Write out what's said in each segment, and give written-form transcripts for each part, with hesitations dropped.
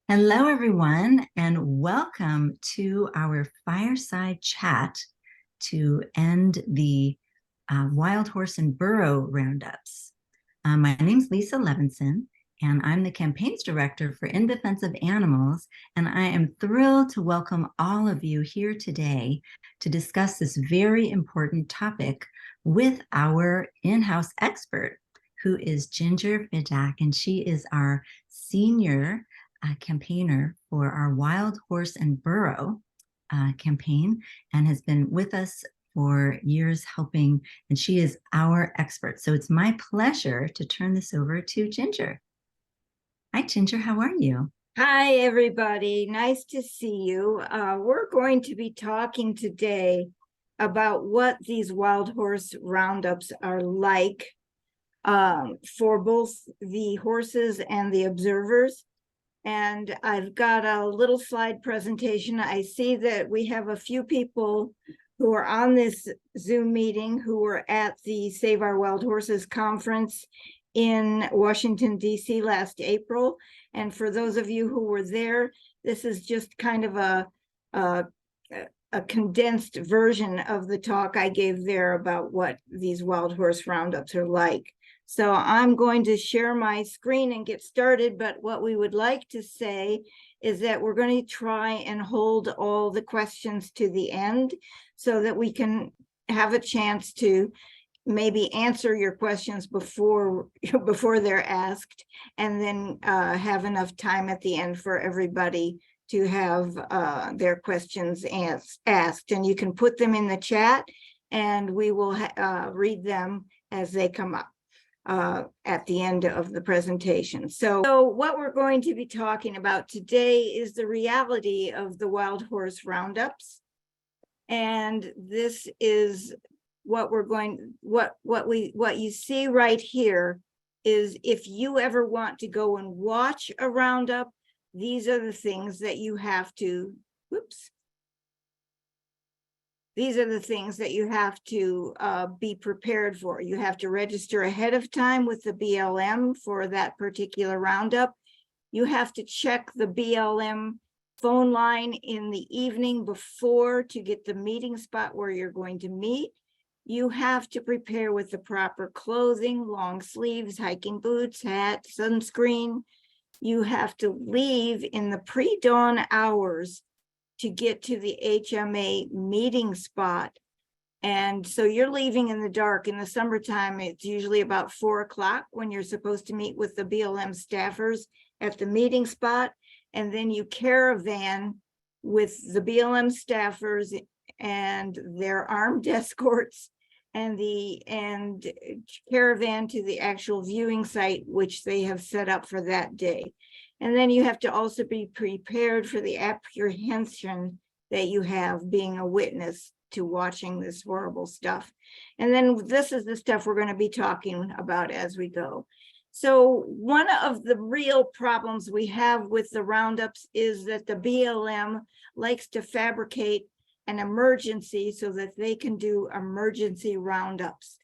Hello, everyone, and welcome to our Fireside Chat to end the Wild Horse and Burro Roundups. My name is Lisa Levinson, and I'm the Campaigns Director for In Defense of Animals, and I am thrilled to welcome all of you here today to discuss this very important topic with our in-house expert, who is Ginger Fedak, and she is our senior campaigner for our Wild Horse and Burro campaign and has been with us for years helping, and she is our expert. So it's my pleasure to turn this over to Ginger. Hi, Ginger, how are you? Hi, everybody. Nice to see you. We're going to be talking today about what these wild horse roundups are like for both the horses and the observers. And I've got a little slide presentation. I see that we have a few people who are on this Zoom meeting who were at the Save Our Wild Horses conference in Washington, D.C. last April. And for those of you who were there, this is just kind of a condensed version of the talk I gave there about what these wild horse roundups are like. So I'm going to share my screen and get started, but what we would like to say is that we're going to try and hold all the questions to the end so that we can have a chance to maybe answer your questions before they're asked, and then have enough time at the end for everybody to have their questions asked. And you can put them in the chat and we will read them as they come up at the end of the presentation. So what we're going to be talking about today is the reality of the wild horse roundups. And this is what you see right here is, if you ever want to go and watch a roundup, these are the things that you have to, these are the things that you have to be prepared for. You have to register ahead of time with the BLM for that particular roundup. You have to check the BLM phone line in the evening before to get the meeting spot where you're going to meet. You have to prepare with the proper clothing, long sleeves, hiking boots, hat, sunscreen. You have to leave in the pre-dawn hours to get to the HMA meeting spot. And so you're leaving in the dark. In the summertime, it's usually about 4 o'clock when you're supposed to meet with the BLM staffers at the meeting spot. And then you caravan with the BLM staffers and their armed escorts and caravan to the actual viewing site, which they have set up for that day. And then you have to also be prepared for the apprehension that you have being a witness to watching this horrible stuff. And then this is the stuff we're going to be talking about as we go. So one of the real problems we have with the roundups is that the BLM likes to fabricate an emergency so that they can do emergency roundups.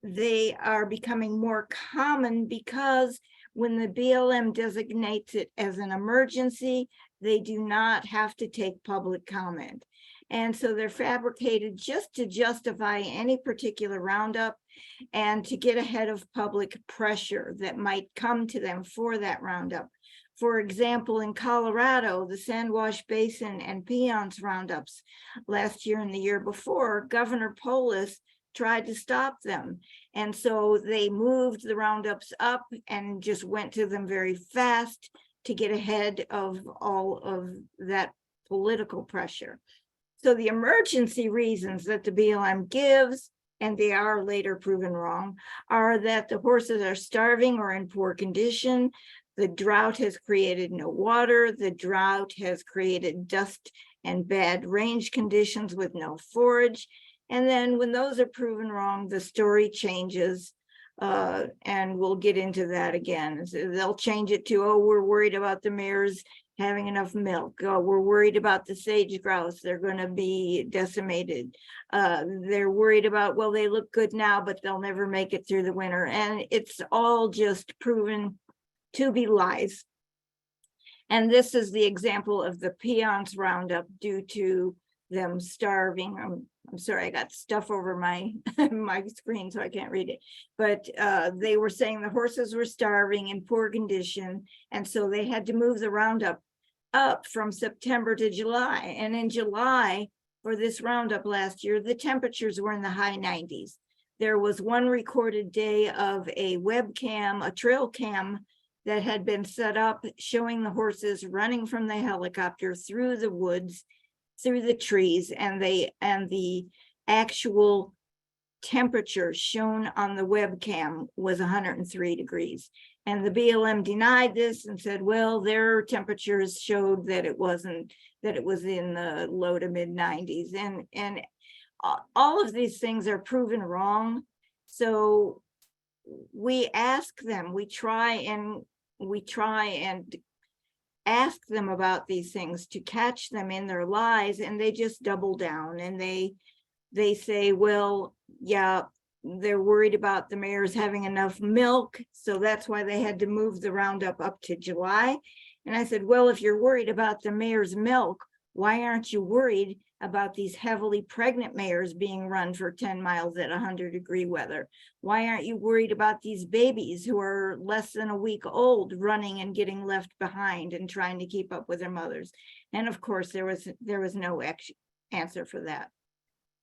They are becoming more common because when the BLM designates it as an emergency, they do not have to take public comment. And so they're fabricated just to justify any particular roundup and to get ahead of public pressure that might come to them for that roundup. For example, in Colorado, the Sandwash Basin and Peons roundups last year and the year before, Governor Polis tried to stop them. And so they moved the roundups up and just went to them very fast to get ahead of all of that political pressure. So the emergency reasons that the BLM gives, and they are later proven wrong, are that the horses are starving or in poor condition. The drought has created no water. The drought has created dust and bad range conditions with no forage. And then when those are proven wrong, the story changes, and we'll get into that again. So they'll change it to, oh, we're worried about the mares having enough milk. Oh, we're worried about the sage grouse. They're going to be decimated. They're worried about, well, they look good now, but they'll never make it through the winter. And it's all just proven to be lies. And this is the example of the peons roundup due to them starving. I'm sorry, I got stuff over my my screen, so I can't read it. But they were saying the horses were starving in poor condition, and so they had to move the roundup up from September to July. And in July, for this roundup last year, the temperatures were in the high 90s. There was one recorded day of a webcam, a trail cam that had been set up showing the horses running from the helicopter through the woods, through the trees, and the actual temperature shown on the webcam was 103 degrees. And the BLM denied this and said, well, their temperatures showed that it wasn't, that it was in the low to mid 90s. And all of these things are proven wrong. So we ask them, we try and ask them about these things to catch them in their lies, and they just double down and they say, well, yeah, they're worried about the mares having enough milk, so that's why they had to move the roundup up to July. And I said, well, if you're worried about the mare's milk, why aren't you worried about these heavily pregnant mares being run for 10 miles at 100-degree weather? Why aren't you worried about these babies who are less than a week old running and getting left behind and trying to keep up with their mothers? And of course, there was no answer for that.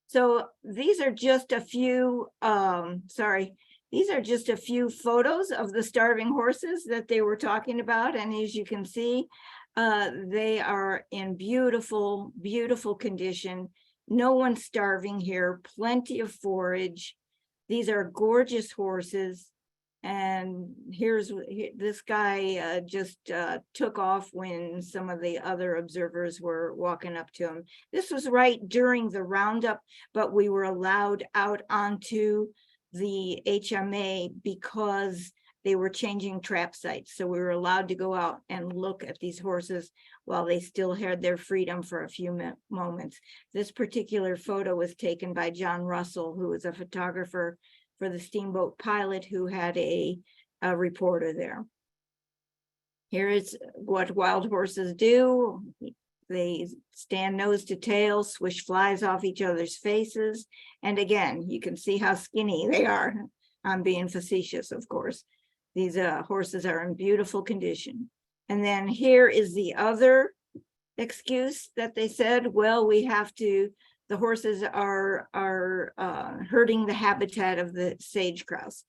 So these are just a few, these are just a few photos of the starving horses that they were talking about. And as you can see, they are in beautiful, beautiful condition. No one's starving here, plenty of forage. These are gorgeous horses. And here's this guy just took off when some of the other observers were walking up to him. This was right during the roundup, but we were allowed out onto the HMA because they were changing trap sites. So we were allowed to go out and look at these horses while they still had their freedom for a few moments. This particular photo was taken by John Russell, who was a photographer for the Steamboat Pilot, who had a reporter there. Here is what wild horses do. They stand nose to tail, swish flies off each other's faces. And again, you can see how skinny they are. I'm being facetious, of course. These horses are in beautiful condition. And then here is the other excuse that they said, well, we have to, the horses are hurting the habitat of the sage grouse.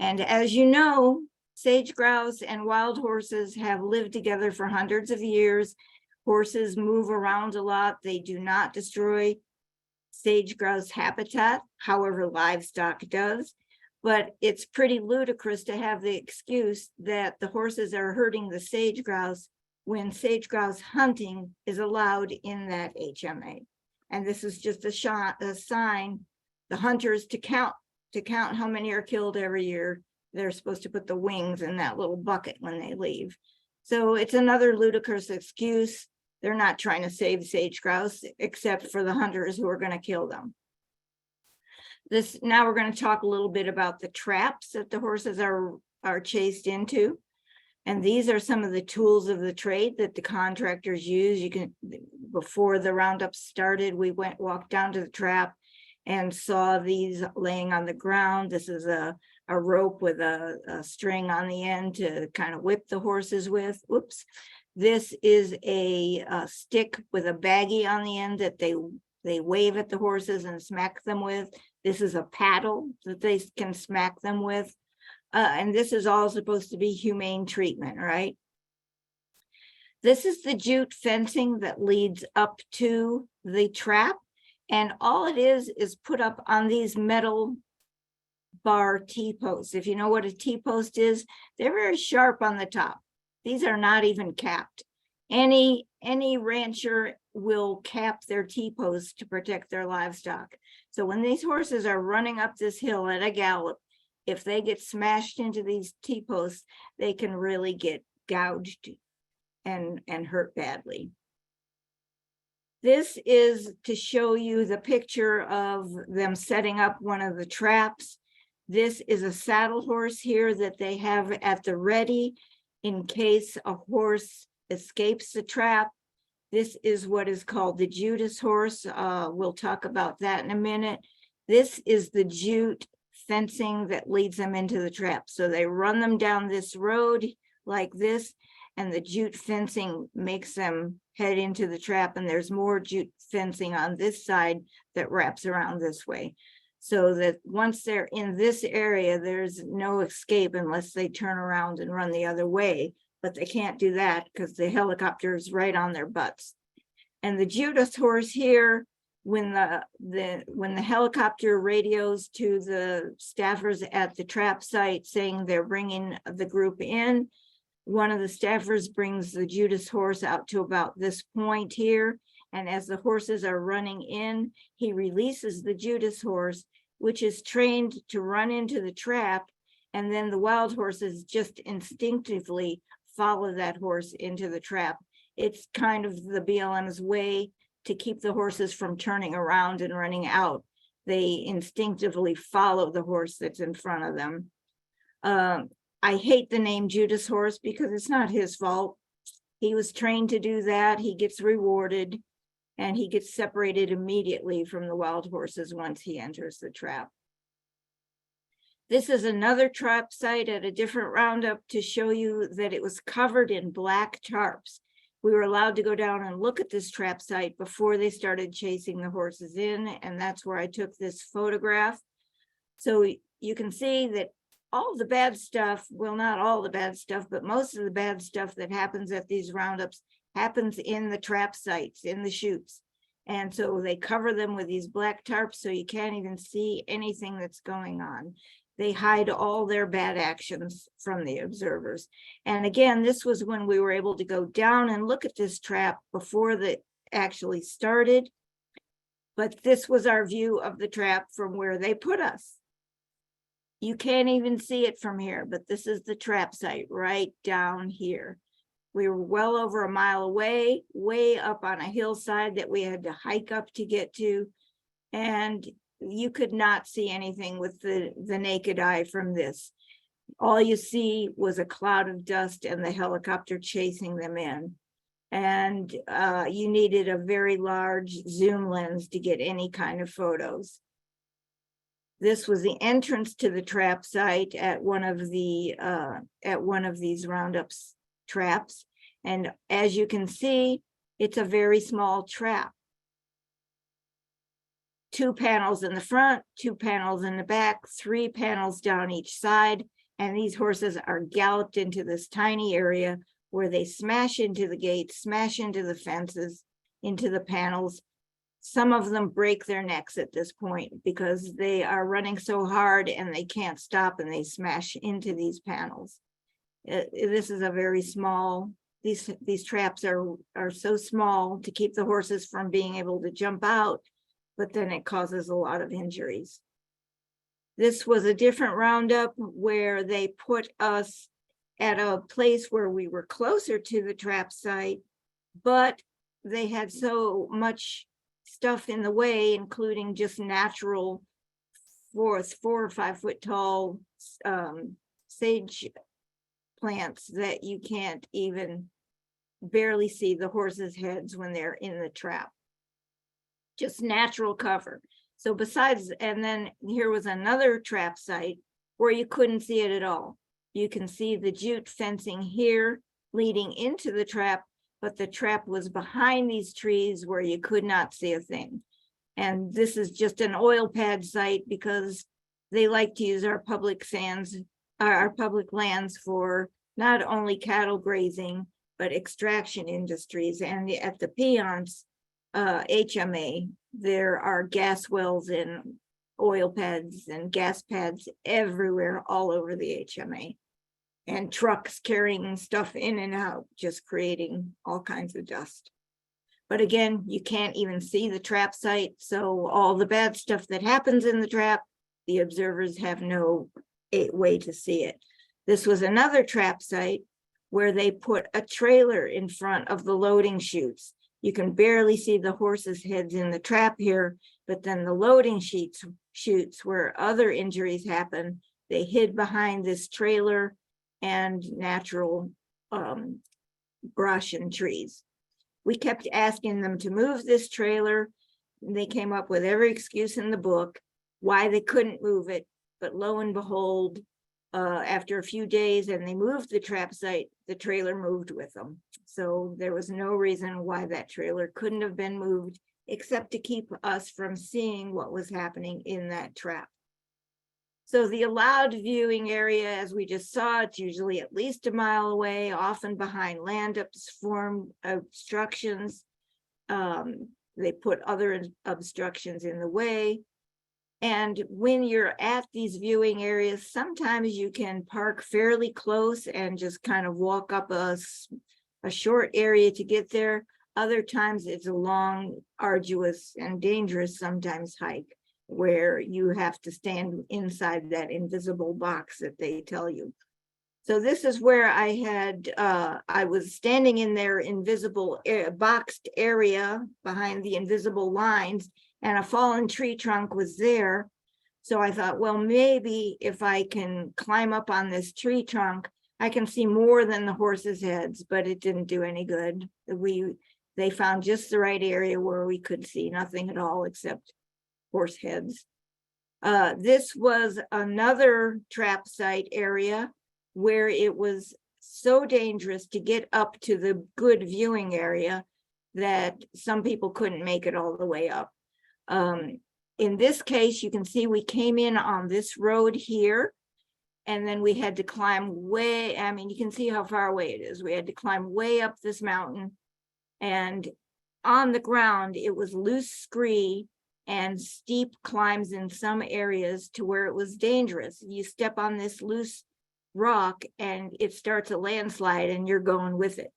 And as you know, sage grouse and wild horses have lived together for hundreds of years. Horses move around a lot. They do not destroy sage grouse habitat, however, livestock does. But it's pretty ludicrous to have the excuse that the horses are hurting the sage grouse when sage grouse hunting is allowed in that HMA. And this is just a sign, the hunters to count how many are killed every year. They're supposed to put the wings in that little bucket when they leave. So it's another ludicrous excuse. They're not trying to save sage grouse, except for the hunters who are going to kill them. Now we're going to talk a little bit about the traps that the horses are chased into. And these are some of the tools of the trade that the contractors use. You can, before the roundup started, we walked down to the trap and saw these laying on the ground. This is a rope with a string on the end to kind of whip the horses with. Whoops. This is a stick with a baggie on the end that they wave at the horses and smack them with. This is a paddle that they can smack them with. And this is all supposed to be humane treatment, right? This is the jute fencing that leads up to the trap. And all it is put up on these metal bar T-posts. If you know what a T-post is, they're very sharp on the top. These are not even capped. Any rancher will cap their T-posts to protect their livestock. So when these horses are running up this hill at a gallop, if they get smashed into these T-posts, they can really get gouged and hurt badly. This is to show you the picture of them setting up one of the traps. This is a saddle horse here that they have at the ready in case a horse escapes the trap. This is what is called the Judas horse. We'll talk about that in a minute. This is the jute fencing that leads them into the trap. So they run them down this road like this, and the jute fencing makes them head into the trap. And there's more jute fencing on this side that wraps around this way. So that once they're in this area, there's no escape unless they turn around and run the other way. But they can't do that because the helicopter is right on their butts. And the Judas horse here, when the helicopter radios to the staffers at the trap site saying they're bringing the group in, one of the staffers brings the Judas horse out to about this point here. And as the horses are running in, he releases the Judas horse, which is trained to run into the trap. And then the wild horses just instinctively follow that horse into the trap. It's kind of the BLM's way to keep the horses from turning around and running out. They instinctively follow the horse that's in front of them. I hate the name Judas horse because it's not his fault. He was trained to do that. He gets rewarded, and he gets separated immediately from the wild horses once he enters the trap. This is another trap site at a different roundup to show you that it was covered in black tarps. We were allowed to go down and look at this trap site before they started chasing the horses in, and that's where I took this photograph. So you can see that all the bad stuff, well, not all the bad stuff, but most of the bad stuff that happens at these roundups happens in the trap sites, in the chutes. And so they cover them with these black tarps so you can't even see anything that's going on. They hide all their bad actions from the observers. And again, this was when we were able to go down and look at this trap before it actually started. But this was our view of the trap from where they put us. You can't even see it from here, but this is the trap site right down here. We were well over a mile away, way up on a hillside that we had to hike up to get to. And you could not see anything with the naked eye from this. All you see was a cloud of dust and the helicopter chasing them in. And you needed a very large zoom lens to get any kind of photos. This was the entrance to the trap site at one of these roundups traps. And as you can see, it's a very small trap. 2 panels in the front, 2 panels in the back, 3 panels down each side. And these horses are galloped into this tiny area where they smash into the gates, smash into the fences, into the panels. Some of them break their necks at this point because they are running so hard and they can't stop, and they smash into these panels. This is a very small, these traps are so small to keep the horses from being able to jump out, but then it causes a lot of injuries. This was a different roundup where they put us at a place where we were closer to the trap site, but they had so much stuff in the way, including just natural 4 or 5 foot tall sage plants, that you can't even barely see the horses' heads when they're in the trap. Just natural cover. So besides, and then here was another trap site where you couldn't see it at all. You can see the jute fencing here leading into the trap, but the trap was behind these trees where you could not see a thing. And this is just an oil pad site because they like to use our public lands for not only cattle grazing, but extraction industries. And at the Peons HMA, there are gas wells and oil pads and gas pads everywhere, all over the HMA. And trucks carrying stuff in and out, just creating all kinds of dust. But again, you can't even see the trap site. So all the bad stuff that happens in the trap, the observers have no way to see it. This was another trap site where they put a trailer in front of the loading chutes. You can barely see the horses' heads in the trap here, but then the loading chutes where other injuries happen, they hid behind this trailer and natural brush and trees. We kept asking them to move this trailer. They came up with every excuse in the book why they couldn't move it. But lo and behold, after a few days and they moved the trap site, the trailer moved with them. So there was no reason why that trailer couldn't have been moved, except to keep us from seeing what was happening in that trap. So the allowed viewing area, as we just saw, it's usually at least a mile away, often behind land-ups, form obstructions. They put other obstructions in the way. And when you're at these viewing areas, sometimes you can park fairly close and just kind of walk up a short area to get there. Other times it's a long, arduous, and dangerous sometimes hike where you have to stand inside that invisible box that they tell you. So this is where I was standing in their invisible boxed area behind the invisible lines, and a fallen tree trunk was there. So I thought, well, maybe if I can climb up on this tree trunk, I can see more than the horses' heads, but it didn't do any good. They found just the right area where we could see nothing at all except horse heads. This was another trap site area where it was so dangerous to get up to the good viewing area that some people couldn't make it all the way up. In this case, you can see we came in on this road here, and then we had to climb way, I mean, you can see how far away it is. We had to climb way up this mountain, and on the ground, it was loose scree and steep climbs in some areas to where it was dangerous. You step on this loose rock and it starts a landslide and you're going with it.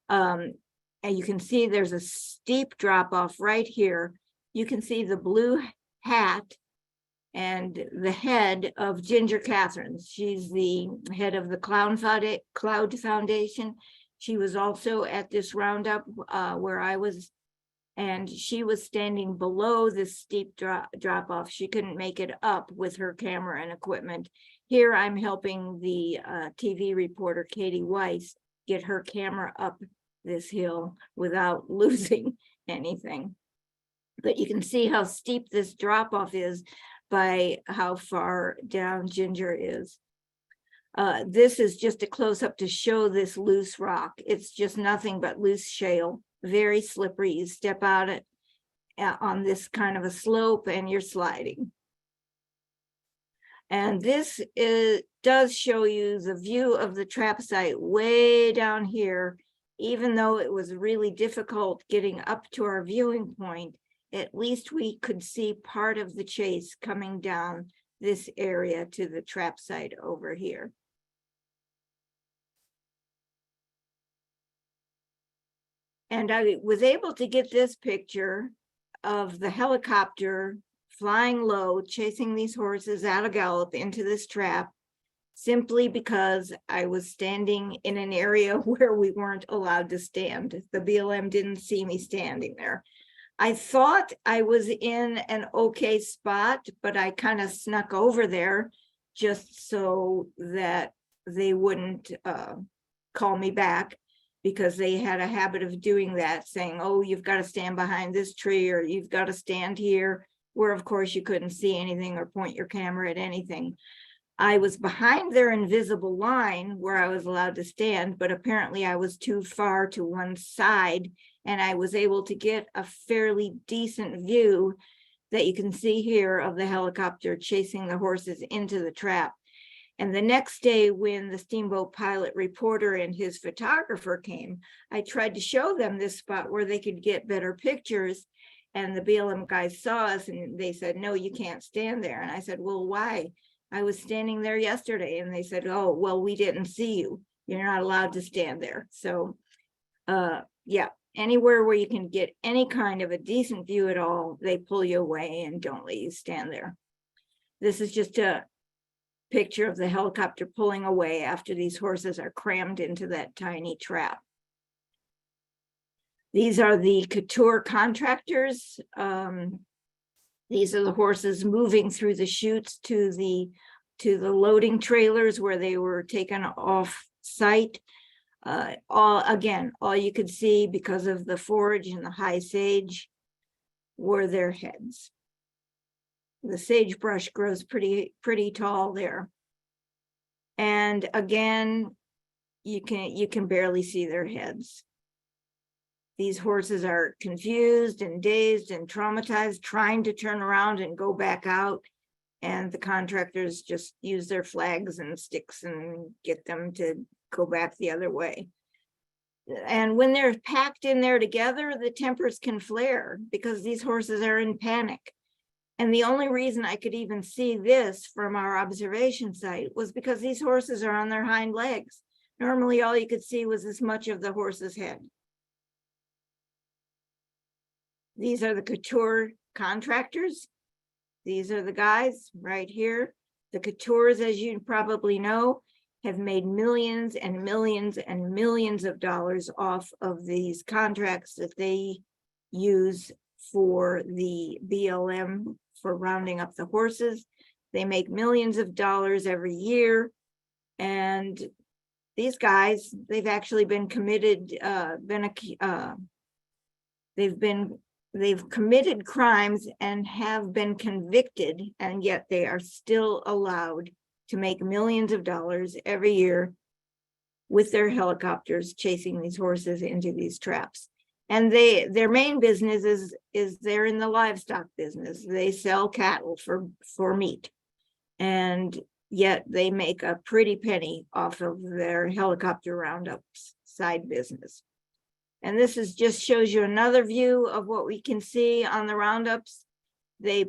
And you can see there's a steep drop off right here. You can see the blue hat and the head of Ginger Catherine. She's the head of the Cloud Foundation. She was also at this roundup where I was, and she was standing below this steep drop off. She couldn't make it up with her camera and equipment. Here I'm helping the TV reporter, Katie Weiss, get her camera up this hill without losing anything. But you can see how steep this drop off is by how far down Ginger is. This is just a close up to show this loose rock. It's just nothing but loose shale, very slippery. You step out on this kind of a slope and you're sliding. And this does show you the view of the trap site way down here. Even though it was really difficult getting up to our viewing point, at least we could see part of the chase coming down this area to the trap site over here. And I was able to get this picture of the helicopter flying low, chasing these horses out of gallop into this trap, simply because I was standing in an area where we weren't allowed to stand. The BLM didn't see me standing there. I thought I was in an okay spot, but I kind of snuck over there just so that they wouldn't call me back, because they had a habit of doing that, saying, oh, you've got to stand behind this tree, or you've got to stand here, where of course you couldn't see anything or point your camera at anything. I was behind their invisible line where I was allowed to stand, but apparently I was too far to one side, and I was able to get a fairly decent view that you can see here of the helicopter chasing the horses into the trap. And the next day, when the steamboat pilot reporter and his photographer came, I tried to show them this spot where they could get better pictures. And the BLM guys saw us and they said, no, you can't stand there. And I said, well, why? I was standing there yesterday. And they said, oh, well, we didn't see you. You're not allowed to stand there. So, yeah, anywhere where you can get any kind of a decent view at all, they pull you away and don't let you stand there. This is just a picture of the helicopter pulling away after these horses are crammed into that tiny trap. These are the couture contractors. These are the horses moving through the chutes to the loading trailers where they were taken off site. All you could see because of the forage and the high sage were their heads. The sagebrush grows pretty tall there. And again, you can barely see their heads. These horses are confused and dazed and traumatized, trying to turn around and go back out. And the contractors just use their flags and sticks and get them to go back the other way. And when they're packed in there together, the tempers can flare because these horses are in panic. And the only reason I could even see this from our observation site was because these horses are on their hind legs. Normally, all you could see was as much of the horse's head. These are the couture contractors. These are the guys right here. The coutures, as you probably know, have made millions and millions and millions of dollars off of these contracts that they use for the BLM for rounding up the horses. They make millions of dollars every year. And these guys, they've actually been committed, they've committed crimes and have been convicted, and yet they are still allowed to make millions of dollars every year with their helicopters chasing these horses into these traps. And their main business is they're in the livestock business. They sell cattle for meat, and yet they make a pretty penny off of their helicopter roundups side business. And this just shows you another view of what we can see on the roundups. The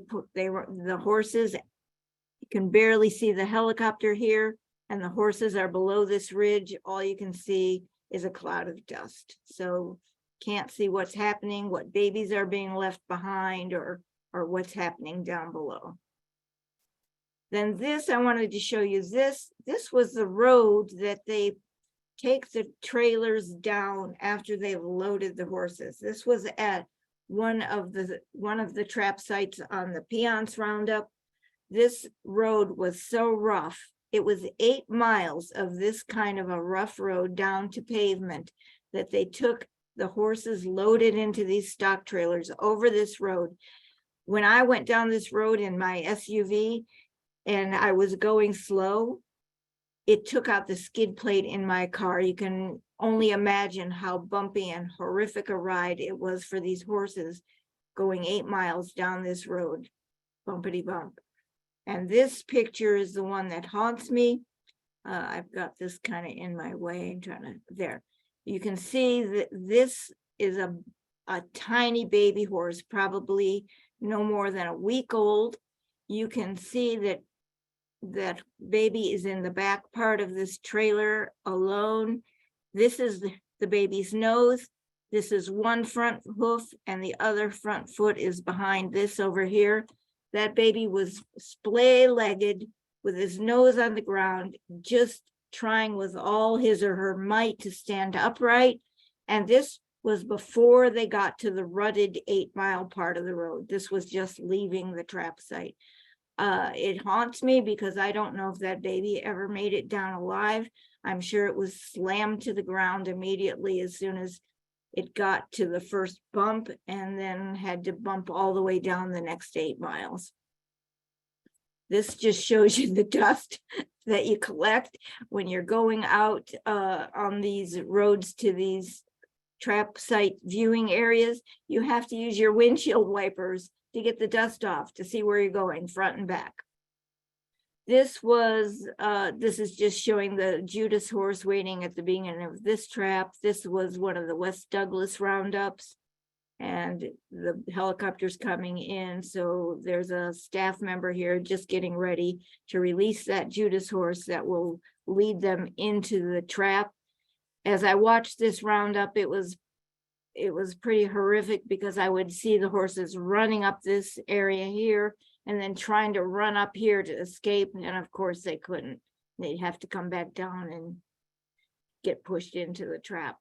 horses, you can barely see the helicopter here, and the horses are below this ridge. All you can see is a cloud of dust. So can't see what's happening, what babies are being left behind, or what's happening down below. Then this, I wanted to show you this. This was the road that they take the trailers down after they've loaded the horses. This was at one of the trap sites on the Peons Roundup. This road was so rough. It was 8 miles of this kind of a rough road down to pavement that they took the horses loaded into these stock trailers over this road. When I went down this road in my SUV and I was going slow, it took out the skid plate in my car. You can only imagine how bumpy and horrific a ride it was for these horses going 8 miles down this road, bumpity bump. And this picture is the one that haunts me. I've got this kind of in my way. I'm trying to, there. You can see that this is a tiny baby horse, probably no more than a week old. You can see that baby is in the back part of this trailer alone. This is the baby's nose. This is one front hoof, and the other front foot is behind this over here. That baby was splay-legged with his nose on the ground, just trying with all his or her might to stand upright. And this was before they got to the rutted 8-mile part of the road. This was just leaving the trap site. It haunts me because I don't know if that baby ever made it down alive. I'm sure it was slammed to the ground immediately as soon as it got to the first bump, and then had to bump all the way down the next 8 miles. This just shows you the dust that you collect when you're going out on these roads to these trap site viewing areas. You have to use your windshield wipers to get the dust off to see where you're going, front and back. This is just showing the Judas horse waiting at the beginning of this trap. This was one of the West Douglas roundups, and the helicopter's coming in. So there's a staff member here just getting ready to release that Judas horse that will lead them into the trap. As I watched this roundup, it was pretty horrific because I would see the horses running up this area here and then trying to run up here to escape. And of course they couldn't. They'd have to come back down and get pushed into the trap.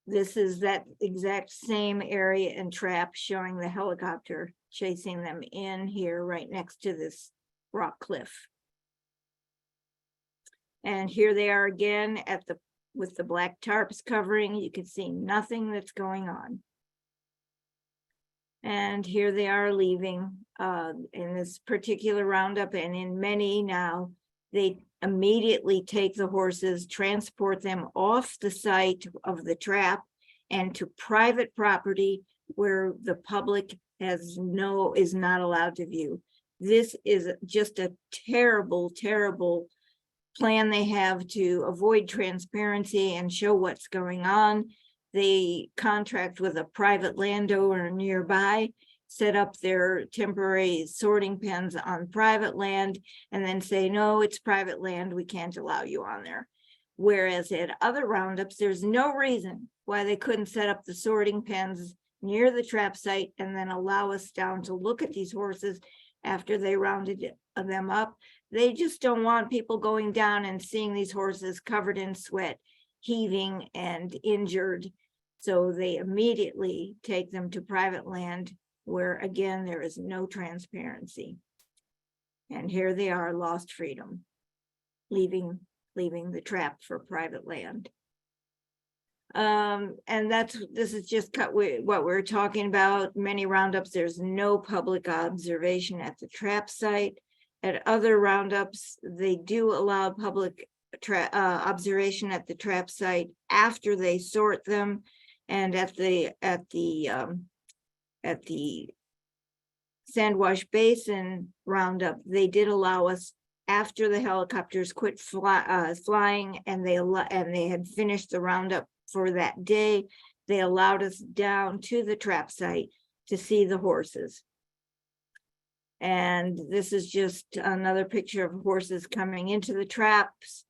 This is that exact same area and trap, showing the helicopter chasing them in here right next to this rock cliff. And here they are again with the black tarps covering. You can see nothing that's going on. And here they are leaving in this particular roundup, and in many now, they immediately take the horses, transport them off the site of the trap and to private property where the public is not allowed to view. This is just a terrible, terrible plan they have to avoid transparency and show what's going on. They contract with a private landowner nearby, set up their temporary sorting pens on private land, and then say, no, it's private land, we can't allow you on there. Whereas at other roundups, there's no reason why they couldn't set up the sorting pens near the trap site and then allow us down to look at these horses after they rounded them up. They just don't want people going down and seeing these horses covered in sweat, heaving and injured. So they immediately take them to private land where, again, there is no transparency. And here they are, lost freedom, leaving the trap for private land. And this is just what we're talking about. Many roundups, there's no public observation at the trap site. At other roundups, they do allow public observation at the trap site after they sort them. And at the Sandwash Basin roundup, they did allow us, after the helicopters quit flying and they had finished the roundup for that day, they allowed us down to the trap site to see the horses. And this is just another picture of horses coming into the traps.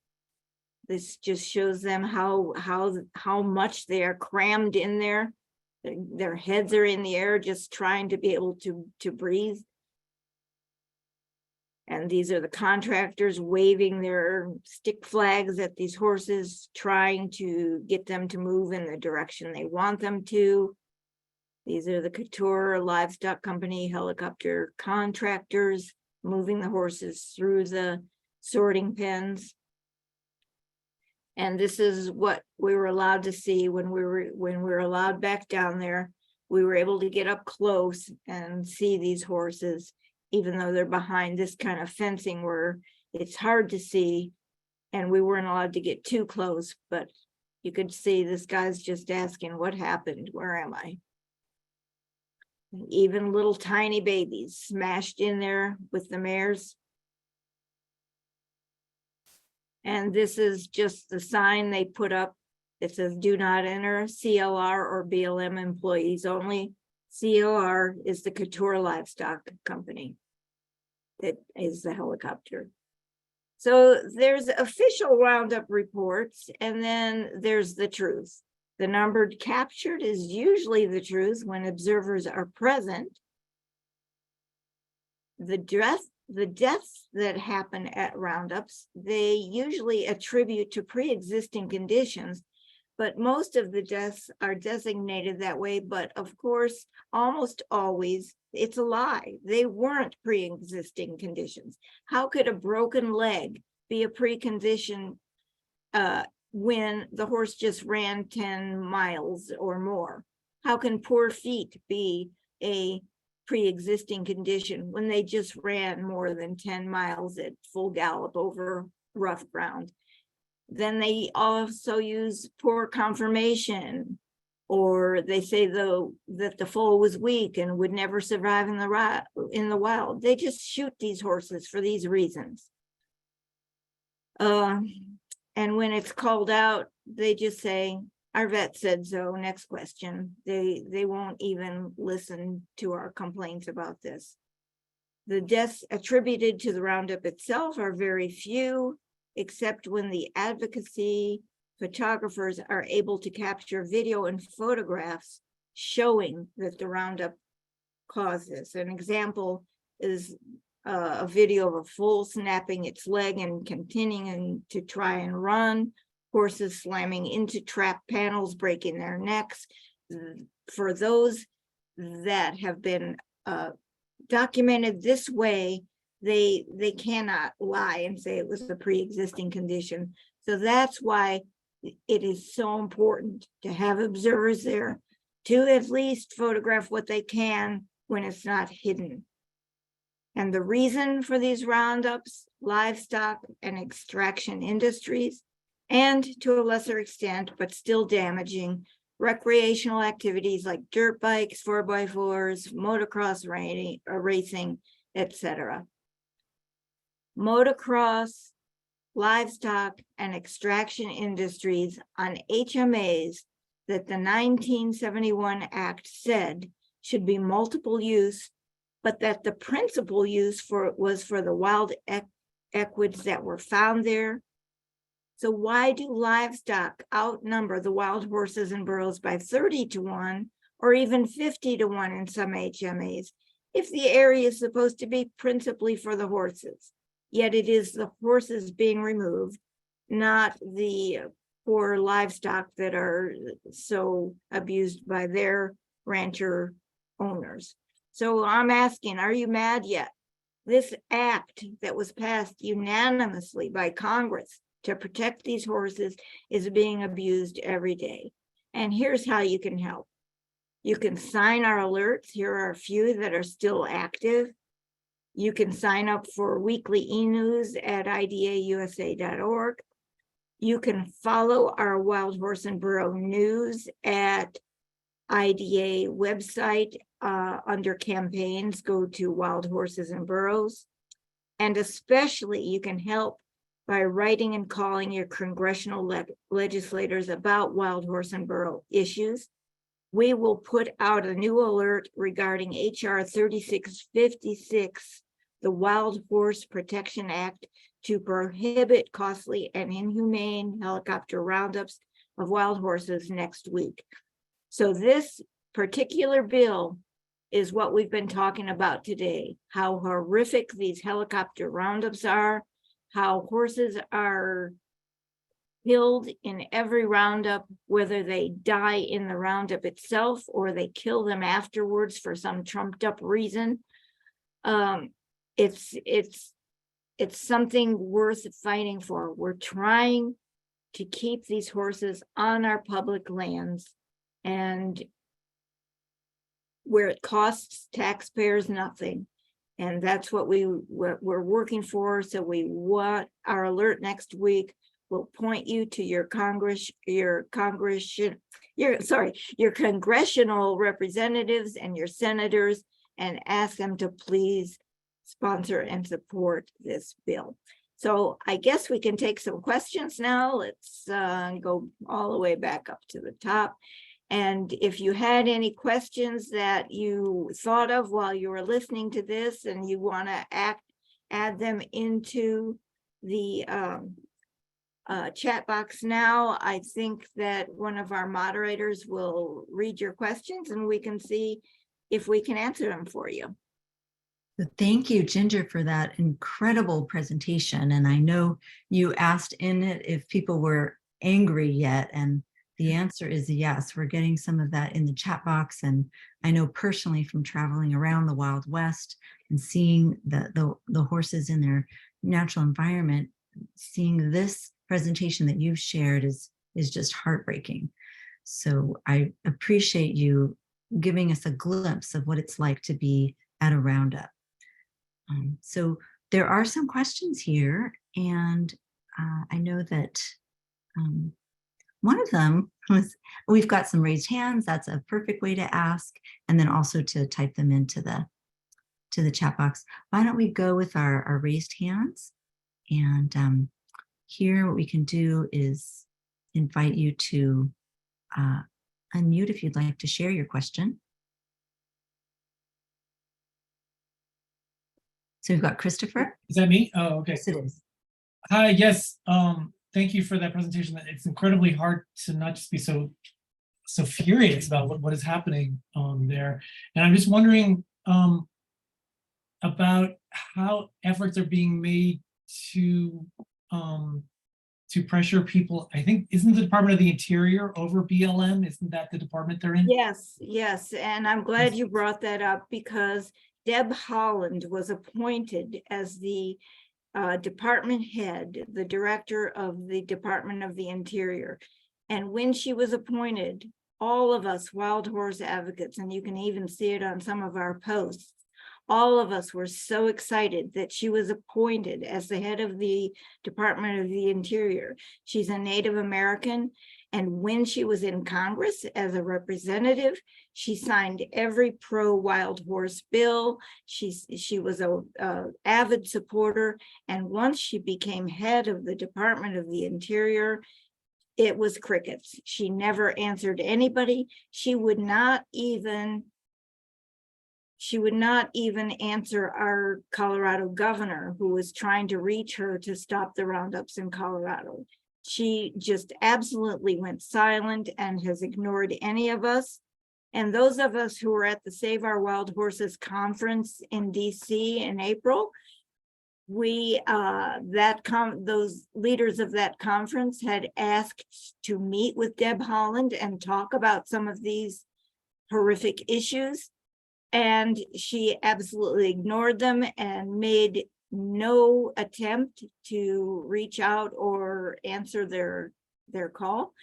This just shows them how much they are crammed in there. Their heads are in the air, just trying to be able to breathe. And these are the contractors waving their stick flags at these horses, trying to get them to move in the direction they want them to. These are the Couture Livestock Company helicopter contractors moving the horses through the sorting pens. And this is what we were allowed to see when we were allowed back down there. We were able to get up close and see these horses, even though they're behind this kind of fencing where it's hard to see, and we weren't allowed to get too close, but you could see this guy's just asking, what happened? Where am I? Even little tiny babies smashed in there with the mares. And this is just the sign they put up. It says, do not enter, CLR or BLM employees only. CLR is the Couture Livestock Company. That is the helicopter. So there's official roundup reports, and then there's the truth. The number captured is usually the truth when observers are present. The deaths that happen at roundups, they usually attribute to pre-existing conditions, but most of the deaths are designated that way. But of course, almost always, it's a lie. They weren't pre-existing conditions. How could a broken leg be a precondition when the horse just ran 10 miles or more? How can poor feet be a pre-existing condition when they just ran more than 10 miles at full gallop over rough ground? Then they also use poor conformation, or they say that the foal was weak and would never survive in the wild. They just shoot these horses for these reasons. And when it's called out, they just say, our vet said so, next question. They won't even listen to our complaints about this. The deaths attributed to the roundup itself are very few, except when the advocacy photographers are able to capture video and photographs showing that the roundup caused this. An example is a video of a foal snapping its leg and continuing to try and run, horses slamming into trap panels, breaking their necks. For those that have been documented this way, they cannot lie and say it was a pre-existing condition. So that's why it is so important to have observers there to at least photograph what they can when it's not hidden. And the reason for these roundups, livestock and extraction industries, and to a lesser extent, but still damaging, recreational activities like dirt bikes, 4x4s, motocross racing, etc. Motocross, livestock, and extraction industries on HMAs that the 1971 Act said should be multiple use, but that the principal use was for the wild equids that were found there. So why do livestock outnumber the wild horses and burros by 30-1 or even 50-1 in some HMAs if the area is supposed to be principally for the horses? Yet it is the horses being removed, not the poor livestock that are so abused by their rancher owners. So I'm asking, are you mad yet? This act that was passed unanimously by Congress to protect these horses is being abused every day. And here's how you can help. You can sign our alerts. Here are a few that are still active. You can sign up for weekly e-news at idausa.org. You can follow our Wild Horse and Burro news at IDA website under campaigns, go to Wild Horses and Burros. And especially you can help by writing and calling your congressional legislators about wild horse and burro issues. We will put out a new alert regarding HR 3656, the Wild Horse Protection Act, to prohibit costly and inhumane helicopter roundups of wild horses next week. So this particular bill is what we've been talking about today, how horrific these helicopter roundups are, how horses are killed in every roundup, whether they die in the roundup itself or they kill them afterwards for some trumped up reason. It's something worth fighting for. We're trying to keep these horses on our public lands, and where it costs taxpayers nothing. And that's what we're working for. So we want our alert next week will point you to your congressional representatives and your senators and ask them to please sponsor and support this bill. So I guess we can take some questions now. Let's go all the way back up to the top. And if you had any questions that you thought of while you were listening to this and you want to add them into the chat box now, I think that one of our moderators will read your questions and we can see if we can answer them for you. Thank you, Ginger, for that incredible presentation. And I know you asked in it if people were angry yet, and the answer is yes. We're getting some of that in the chat box. And I know personally from traveling around the Wild West and seeing the horses in their natural environment, seeing this presentation that you've shared is just heartbreaking. So I appreciate you giving us a glimpse of what it's like to be at a roundup. So there are some questions here, and I know that one of them was, we've got some raised hands. That's a perfect way to ask, and then also to type them into the chat box. Why don't we go with our raised hands? And here what we can do is invite you to unmute if you'd like to share your question. So we've got Christopher. Is that me? Oh, okay. Yes, it is. Hi, yes. Thank you for that presentation. It's incredibly hard to not just be so furious about what is happening there. And I'm just wondering about how efforts are being made to pressure people. I think, isn't the Department of the Interior over BLM? Isn't that the department they're in? Yes, and I'm glad you brought that up, because Deb Holland was appointed as the department head, the director of the Department of the Interior. And when she was appointed, all of us wild horse advocates, and you can even see it on some of our posts, all of us were so excited that she was appointed as the head of the Department of the Interior. She's a Native American, and when she was in Congress as a representative, she signed every pro-wild horse bill. She was a avid supporter, and once she became head of the Department of the Interior, it was crickets. She never answered anybody. She would not even answer our Colorado governor, who was trying to reach her to stop the roundups in Colorado. She just absolutely went silent and has ignored any of us. And those of us who were at the Save Our Wild Horses conference in DC in April, those leaders of that conference had asked to meet with Deb Holland and talk about some of these horrific issues. And she absolutely ignored them and made no attempt to reach out or answer their call.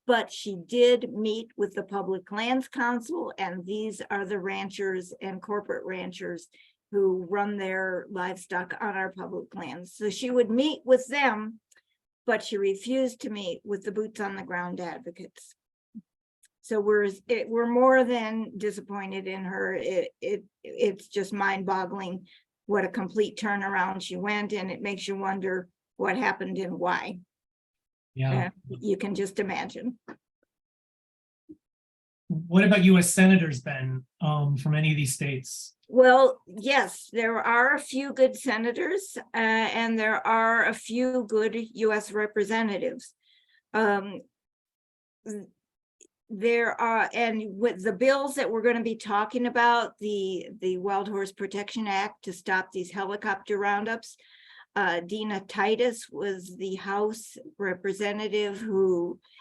But she did meet with the Public Lands Council, and these are the ranchers and corporate ranchers who run their livestock on our public lands. So she would meet with them, but she refused to meet with the boots on the ground advocates. So we're more than disappointed in her. It's just mind-boggling what a complete turnaround she went, and it makes you wonder what happened and why. Yeah. You can just imagine. What about U.S. senators, Ben, from any of these states? Well, yes, there are a few good senators, and there are a few good U.S. representatives. There are, and with the bills that we're going to be talking about, the Wild Horse Protection Act to stop these helicopter roundups, Dina Titus was the House representative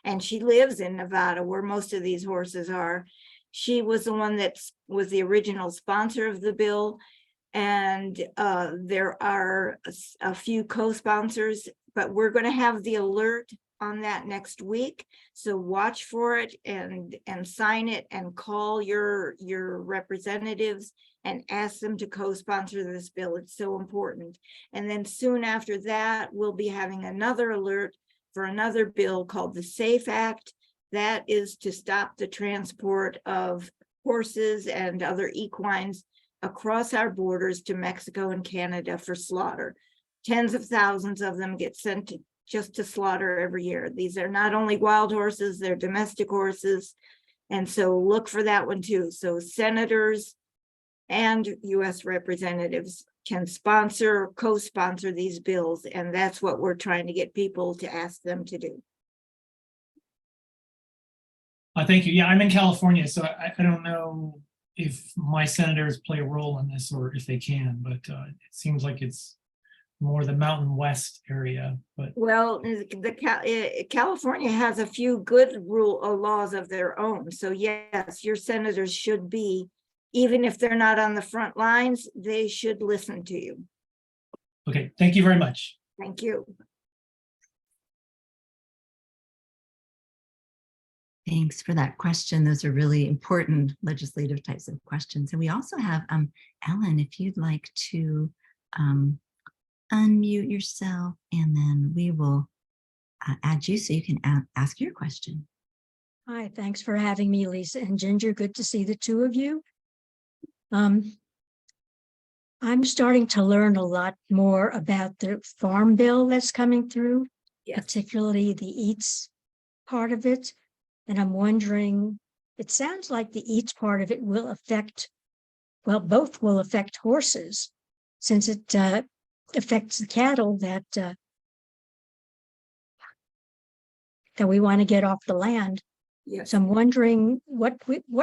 and she lives in Nevada, where most of these horses are. She was the one that was the original sponsor of the bill. And there are a few co-sponsors, but we're going to have the alert on that next week. So watch for it and sign it and call your representatives and ask them to co-sponsor this bill. It's so important. And then soon after that, we'll be having another alert for another bill called the SAFE Act. That is to stop the transport of horses and other equines across our borders to Mexico and Canada for slaughter. Tens of thousands of them get sent just to slaughter every year. These are not only wild horses, they're domestic horses. And so look for that one too. So senators and US representatives can sponsor or co-sponsor these bills. And that's what we're trying to get people to ask them to do. Thank you. Yeah, I'm in California, so I don't know if my senators play a role in this or if they can, but it seems like it's more the Mountain West area. But well, California has a few good laws of their own. So yes, your senators should be, even if they're not on the front lines, they should listen to you. okay, thank you very much. Thank you. Thanks for that question. Those are really important legislative types of questions. And we also have Ellen, if you'd like to unmute yourself, and then we will add you so you can ask your question. Hi, thanks for having me, Lisa and Ginger. Good to see the two of you. I'm starting to learn a lot more about the farm bill that's coming through, Yes. particularly the eats part of it. And I'm wondering, it sounds like the eats part of it will affect, well, both will affect horses, since it affects the cattle that we want to get off the land. Yes. So I'm wondering what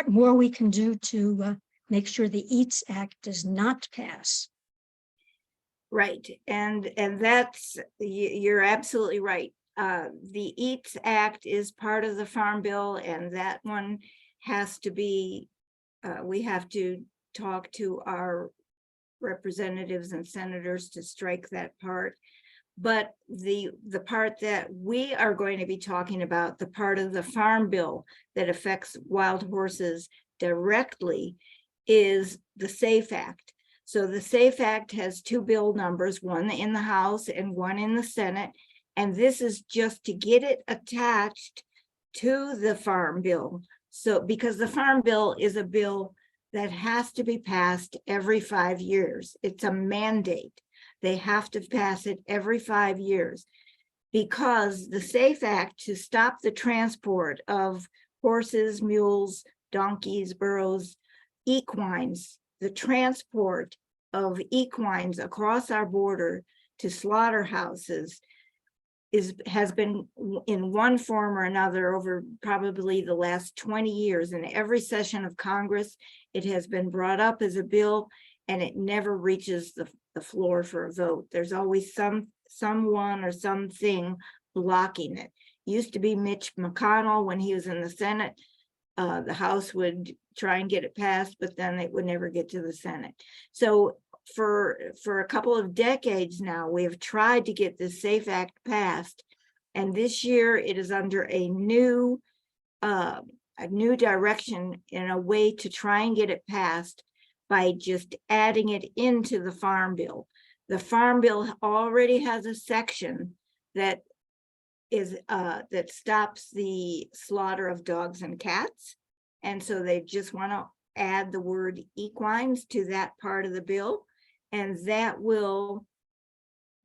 more we can do to make sure the EATS Act does not pass. Right, and that's, you're absolutely right. The EATS Act is part of the Farm Bill, and that one has to be, we have to talk to our representatives and senators to strike that part. But the part that we are going to be talking about, the part of the farm bill that affects wild horses directly, is the SAFE Act. So the SAFE Act has two bill numbers, one in the House and one in the Senate. And this is just to get it attached to the farm bill. So because the farm bill is a bill that has to be passed every 5 years. It's a mandate. They have to pass it every 5 years because the SAFE Act, to stop the transport of horses, mules, donkeys, burros, equines, the transport of equines across our border to slaughterhouses has been in one form or another over probably the last 20 years. In every session of Congress, it has been brought up as a bill, and it never reaches the floor for a vote. There's always someone or something blocking it. Used to be Mitch McConnell when he was in the Senate. The House would try and get it passed, but then it would never get to the Senate. So for a couple of decades now, we have tried to get this SAFE Act passed, and this year it is under a new direction in a way to try and get it passed by just adding it into the farm bill. The farm bill already has a section that is that stops the slaughter of dogs and cats, and so they just want to add the word equines to that part of the bill. And that will,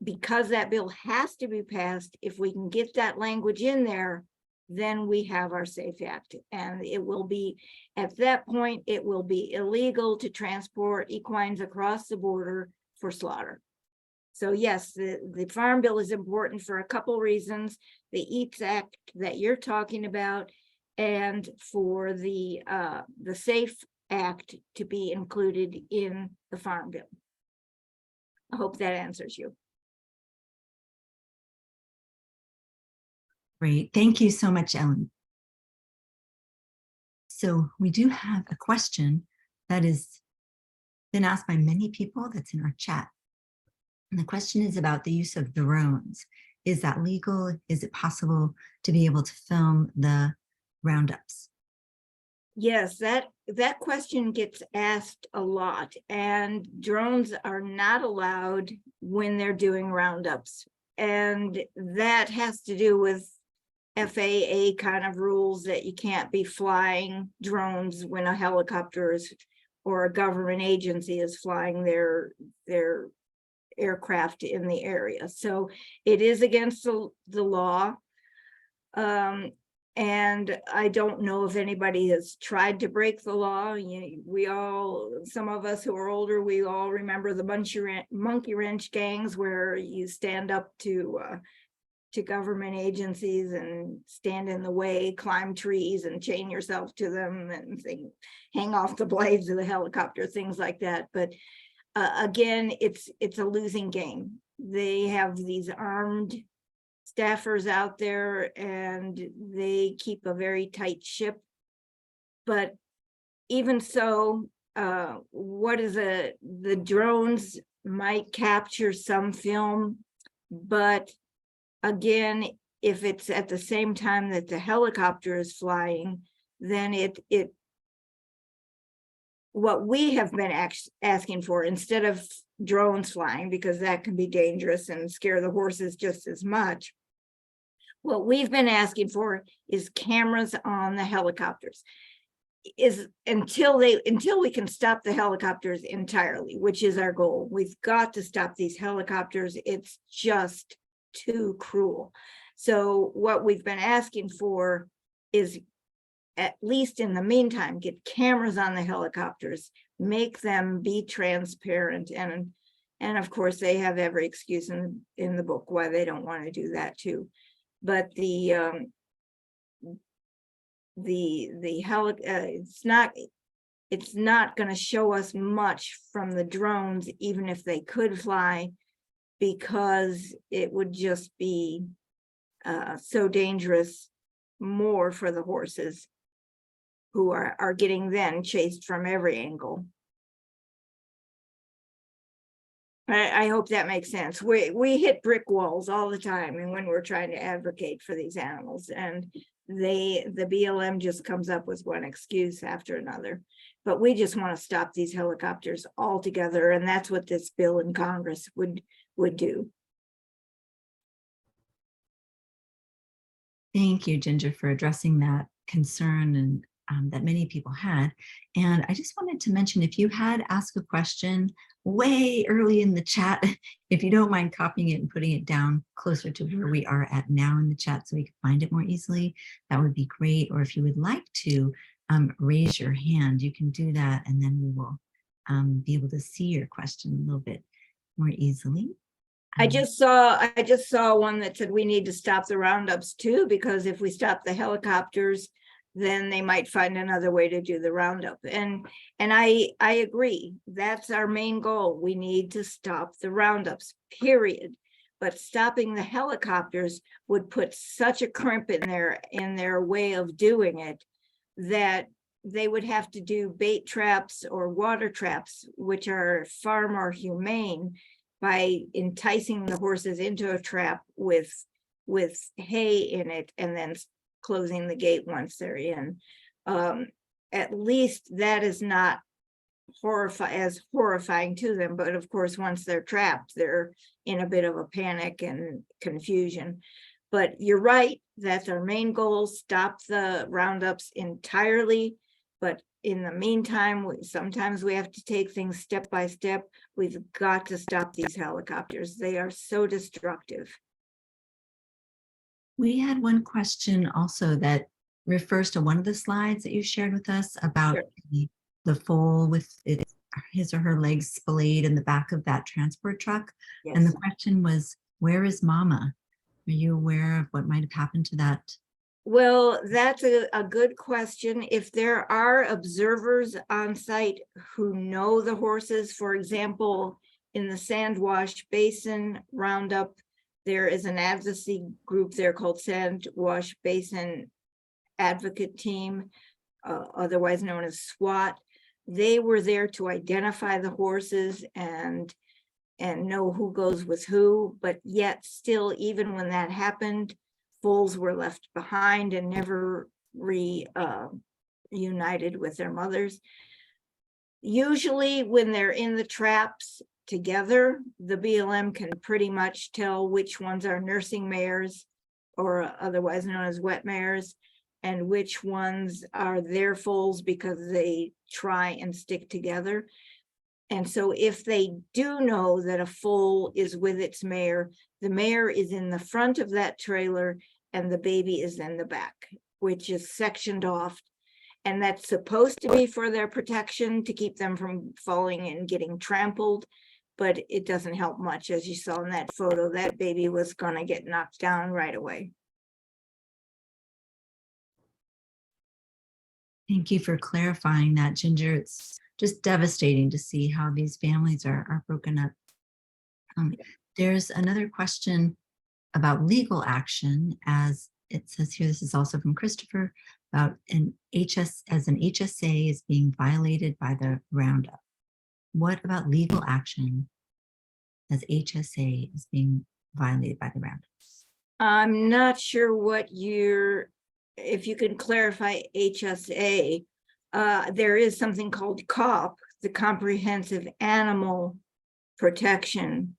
because that bill has to be passed, if we can get that language in there, then we have our SAFE Act. And it will be, at that point, it will be illegal to transport equines across the border for slaughter. So yes, the farm bill is important for a couple reasons. The EATS Act that you're talking about, and for the SAFE Act to be included in the farm bill. I hope that answers you. Great. Thank you so much, Ellen. So we do have a question that has been asked by many people that's in our chat. And the question is about the use of drones. Is that legal? Is it possible to be able to film the roundups? Yes, that question gets asked a lot, and drones are not allowed when they're doing roundups. And that has to do with FAA kind of rules that you can't be flying drones when a helicopter is, or a government agency is flying their aircraft in the area. So it is against the law. And I don't know if anybody has tried to break the law. We all, some of us who are older, we all remember the monkey wrench gangs where you stand up to government agencies and stand in the way, climb trees and chain yourself to them and hang off the blades of the helicopter, things like that. But again, it's a losing game. They have these armed staffers out there and they keep a very tight ship. But even so, the drones might capture some film, but again, if it's at the same time that the helicopter is flying, then what we have been asking for, instead of drones flying, because that can be dangerous and scare the horses just as much, what we've been asking for is cameras on the helicopters. Is until we can stop the helicopters entirely, which is our goal. We've got to stop these helicopters. It's just too cruel. So what we've been asking for is, at least in the meantime, get cameras on the helicopters, make them be transparent, and of course they have every excuse in the book why they don't want to do that too. But it's not going to show us much from the drones, even if they could fly, because it would just be so dangerous more for the horses, who are getting then chased from every angle. I hope that makes sense. We hit brick walls all the time, and when we're trying to advocate for these animals, and the BLM just comes up with one excuse after another. But we just want to stop these helicopters altogether, and that's what this bill in Congress would do. Thank you, Ginger, for addressing that concern and that many people had. And I just wanted to mention, if you had asked a question way early in the chat, if you don't mind copying it and putting it down closer to where we are at now in the chat so we can find it more easily, that would be great. Or if you would like to raise your hand, you can do that, and then we will be able to see your question a little bit more easily. I just saw one that said we need to stop the roundups too, because if we stop the helicopters, then they might find another way to do the roundup. And I agree. That's our main goal. We need to stop the roundups, period. But stopping the helicopters would put such a crimp in their way of doing it that they would have to do bait traps or water traps, which are far more humane, by enticing the horses into a trap with hay in it and then closing the gate once they're in. At least that is not as horrifying to them, but of course, once they're trapped, they're in a bit of a panic and confusion. But you're right, that's our main goal, stop the roundups entirely. But in the meantime, sometimes we have to take things step by step. We've got to stop these helicopters. They are so destructive. We had one question also that refers to one of the slides that you shared with us about the foal with his or her legs splayed in the back of that transport truck. Yes. And the question was, where is Mama? Are you aware of what might have happened to that? Well, that's a good question. If there are observers on site who know the horses, for example, in the Sandwash Basin Roundup, there is an advocacy group there called Sandwash Basin Advocate Team, otherwise known as SWAT. They were there to identify the horses and know who goes with who, but yet still, even when that happened, foals were left behind and never reunited with their mothers. Usually when they're in the traps together, the BLM can pretty much tell which ones are nursing mares, or otherwise known as wet mares, and which ones are their foals, because they try and stick together. And so if they do know that a foal is with its mare, the mare is in the front of that trailer and the baby is in the back, which is sectioned off. And that's supposed to be for their protection, to keep them from falling and getting trampled. But it doesn't help much. As you saw in that photo, that baby was going to get knocked down right away. Thank you for clarifying that, Ginger. It's just devastating to see how these families are broken up. There's another question about legal action, as it says here. This is also from Christopher, about an HSA is being violated by the Roundup. What about legal action as HSA is being violated by the Roundups? I'm not sure what if you can clarify HSA. There is something called COP, the Comprehensive Animal Protection.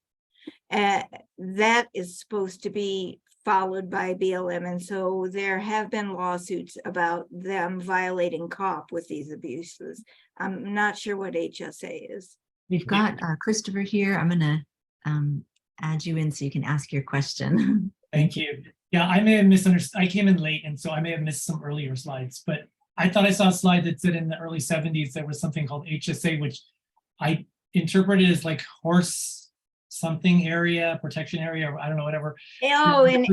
That is supposed to be followed by BLM. And so there have been lawsuits about them violating COP with these abuses. I'm not sure what HSA is. We've got Christopher here. I'm going to add you in so you can ask your question. Thank you. Yeah, I may have misunderstood. I came in late, and so I may have missed some earlier slides, but I thought I saw a slide that said in the early 70s there was something called HSA, which I interpreted as like horse something area, protection area, or I don't know, whatever. Oh, an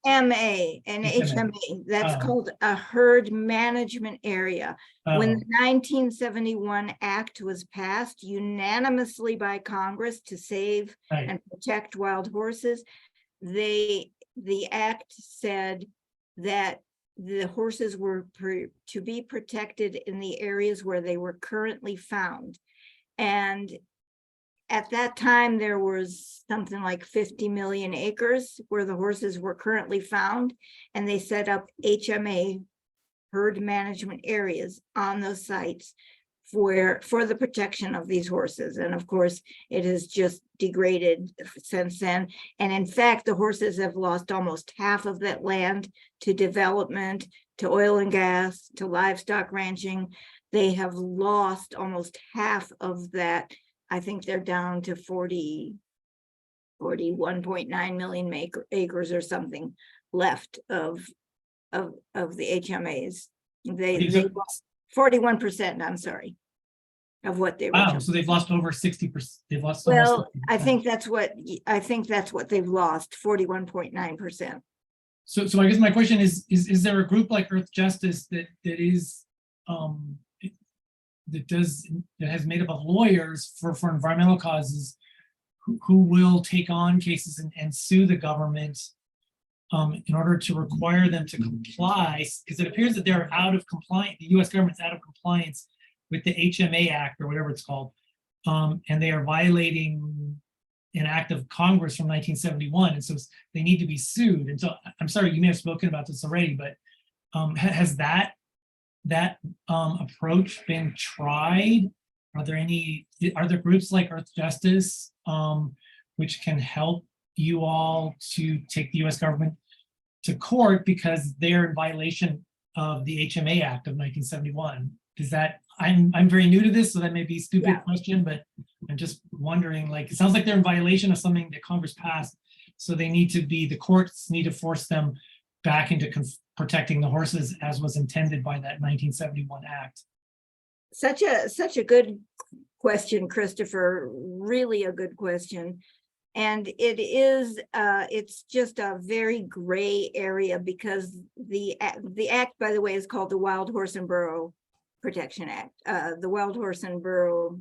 HMA, that's called a herd management area. When the 1971 Act was passed unanimously by Congress to save and protect wild horses, the act said that the horses were to be protected in the areas where they were currently found. And at that time, there was something like 50 million acres where the horses were currently found, and they set up HMA, herd management areas, on those sites for the protection of these horses. And of course, it has just degraded since then. And in fact, the horses have lost almost half of that land to development, to oil and gas, to livestock ranching. They have lost almost half of that. I think they're down to 41.9 million acres or something left of the HMAs. They lost 41%, I'm sorry, of what they were. Wow, so they've lost over 60%. They've lost. Well, I 60%. think that's what they've lost, 41.9%. So I guess my question is there a group like Earth Justice that has made up of lawyers for environmental causes who will take on cases and sue the government in order to require them to comply, because it appears that they're out of compliance, the US government's out of compliance with the HMA Act or whatever it's called, and they are violating an act of Congress from 1971, and so they need to be sued. And so I'm sorry, you may have spoken about this already, but has that approach been tried? Are there groups like Earth Justice which can help you all to take the US government to court because they're in violation of the HMA Act of 1971? Is that, I'm very new to this, so that may be a stupid question, but I'm just wondering, like, it sounds like they're in violation of something that Congress passed, so the courts need to force them back into protecting the horses as was intended by that 1971 act. Such a good question, Christopher, really a good question. And it's just a very gray area, because the act, by the way, is called the Wild Horse and Burro Protection Act, the Wild Horse and Burro,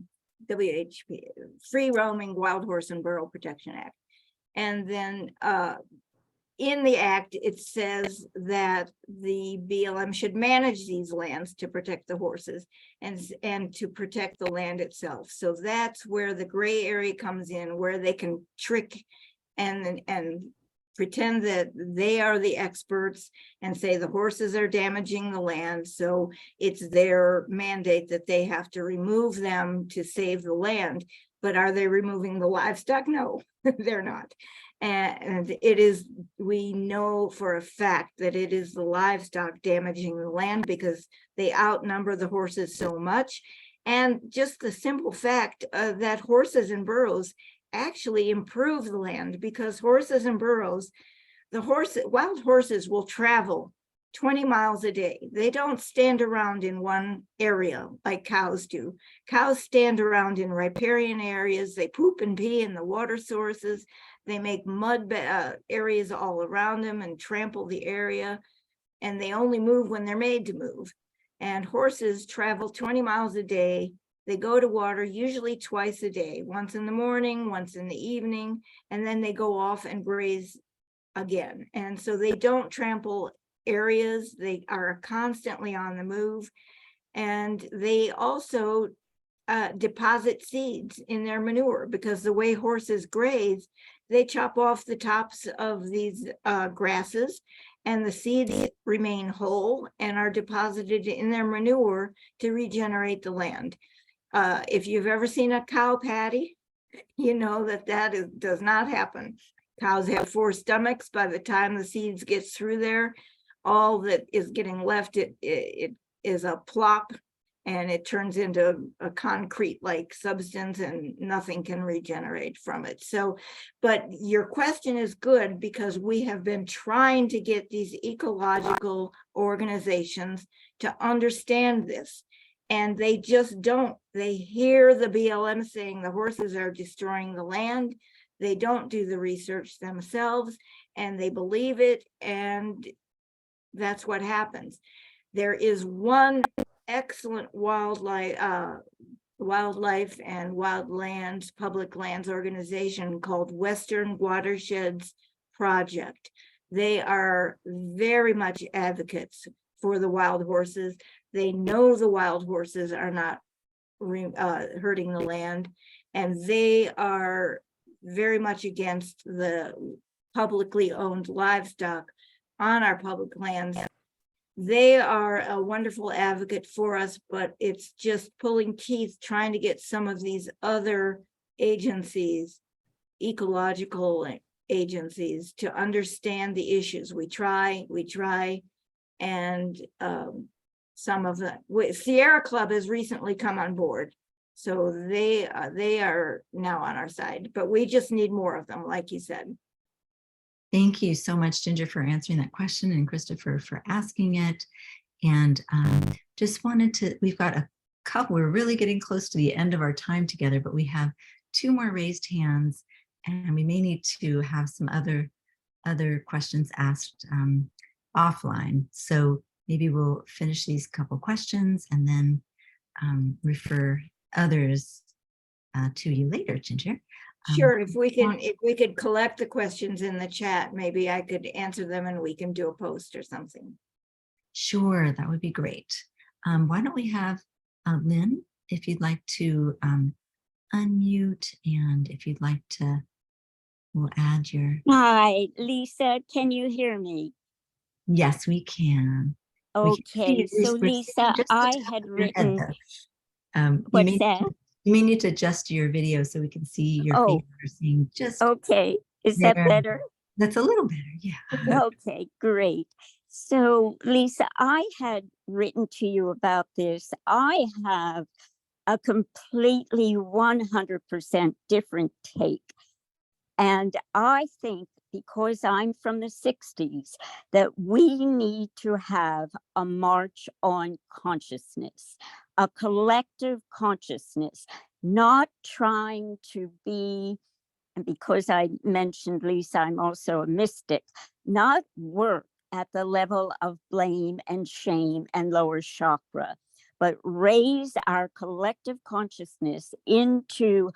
WHP, Free Roaming Wild Horse and Burro Protection Act. And then in the act, it says that the BLM should manage these lands to protect the horses and to protect the land itself. So that's where the gray area comes in, where they can trick and pretend that they are the experts and say the horses are damaging the land. So it's their mandate that they have to remove them to save the land. But are they removing the livestock? No, they're not. And it is, we know for a fact that it is the livestock damaging the land because they outnumber the horses so much. And just the simple fact that horses and burros actually improve the land, because horses and burros, wild horses will travel 20 miles a day. They don't stand around in one area like cows do. Cows stand around in riparian areas. They poop and pee in the water sources. They make mud areas all around them and trample the area. And they only move when they're made to move. And horses travel 20 miles a day. They go to water usually twice a day, once in the morning, once in the evening, and then they go off and graze again. And so they don't trample areas. They are constantly on the move. And they also deposit seeds in their manure, because the way horses graze, they chop off the tops of these grasses, and the seeds remain whole and are deposited in their manure to regenerate the land. If you've ever seen a cow patty, you know that does not happen. Cows have 4 stomachs. By the time the seeds gets through there, all that is getting left, it is a plop, and it turns into a concrete-like substance, and nothing can regenerate from it. So, but your question is good, because we have been trying to get these ecological organizations to understand this, and they just don't. They hear the BLM saying the horses are destroying the land. They don't do the research themselves, and they believe it, and that's what happens. There is one excellent wildlife and wildlands, public lands organization called Western Watersheds Project. They are very much advocates for the wild horses. They know the wild horses are not hurting the land, and they are very much against the publicly owned livestock on our public lands. They are a wonderful advocate for us, but it's just pulling teeth trying to get some of these other agencies, ecological agencies, to understand the issues. We try, and some of the Sierra Club has recently come on board, so they are now on our side, but we just need more of them, like you said. Thank you so much, Ginger, for answering that question, and Christopher for asking it. And just wanted to, we've got a couple, we're really getting close to the end of our time together, but we have 2 more raised hands, and we may need to have some other questions asked offline. So maybe we'll finish these couple questions and then refer others to you later, Ginger. Sure, if we could collect the questions in the chat, maybe I could answer them and we can do a post or something. Sure, that would be great. Why don't we have Lynn, if you'd like to unmute, and if you'd like to, we'll add your... Hi, Lisa, can you hear me? Yes, we can. Okay, so Lisa, I had written... What's that? You may need to adjust your video so we can see your face. We're seeing just... Okay, is that better? That's a little better, yeah. Okay, great. So Lisa, I had written to you about this. I have a completely 100% different take. And I think, because I'm from the 60s, that we need to have a march on consciousness, a collective consciousness, not trying to be, and because I mentioned Lisa, I'm also a mystic, not work at the level of blame and shame and lower chakra, but raise our collective consciousness into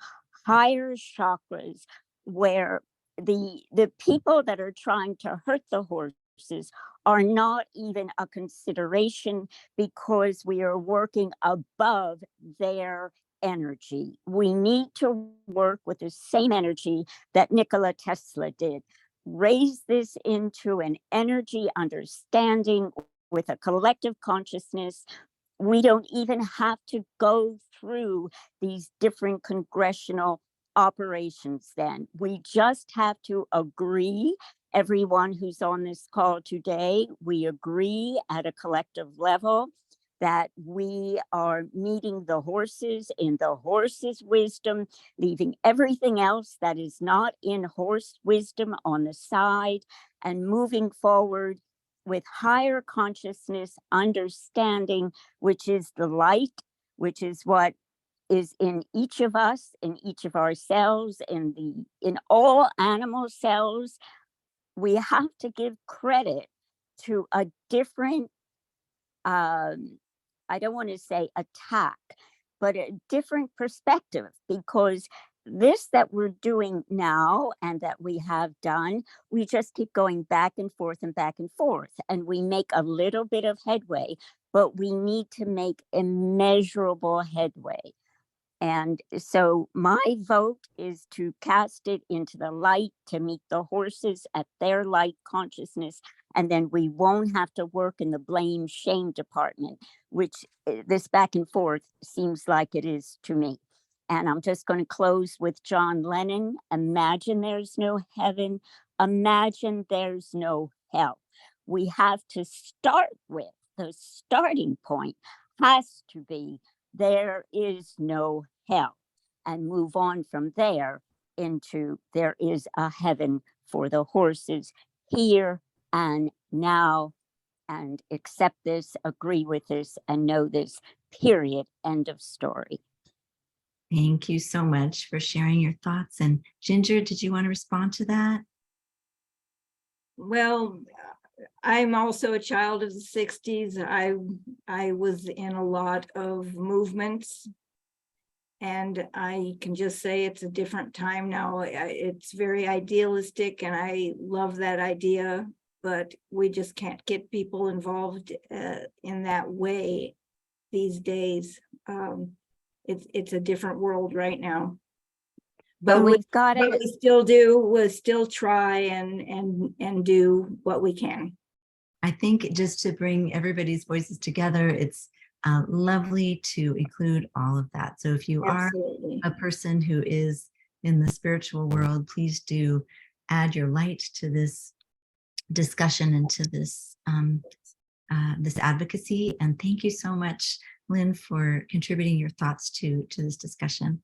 higher chakras, where the people that are trying to hurt the horses are not even a consideration, because we are working above their energy. We need to work with the same energy that Nikola Tesla did. Raise this into an energy understanding with a collective consciousness. We don't even have to go through these different congressional operations then. We just have to agree. Everyone who's on this call today, we agree at a collective level that we are meeting the horses in the horse's wisdom, leaving everything else that is not in horse wisdom on the side, and moving forward with higher consciousness understanding, which is the light, which is what is in each of us, in each of our cells, in all animal cells. We have to give credit to a different, I don't want to say attack, but a different perspective, because this that we're doing now and that we have done, we just keep going back and forth and back and forth, and we make a little bit of headway, but we need to make immeasurable headway. And so my vote is to cast it into the light, to meet the horses at their light consciousness. And then we won't have to work in the blame shame department, which this back and forth seems like it is to me. And I'm just going to close with John Lennon. Imagine there's no heaven. Imagine there's no hell. We have to start with, the starting point has to be, there is no hell, and move on from there into there is a heaven for the horses here and now, and accept this, agree with this, and know this, period, end of story. Thank you so much for sharing your thoughts. And Ginger, did you want to respond to that? Well, I'm also a child of the 60s. I was in a lot of movements, and I can just say it's a different time now. It's very idealistic, and I love that idea, but we just can't get people involved in that way these days. It's a different world right now. But But we, we've got but to, we still do, we'll still try and do what we can. I think just to bring everybody's voices together, it's lovely to include all of that. So if you are Absolutely. a person who is in the spiritual world, please do add your light to this discussion and to this this advocacy. And thank you so much, Lynn, for contributing your thoughts to this discussion.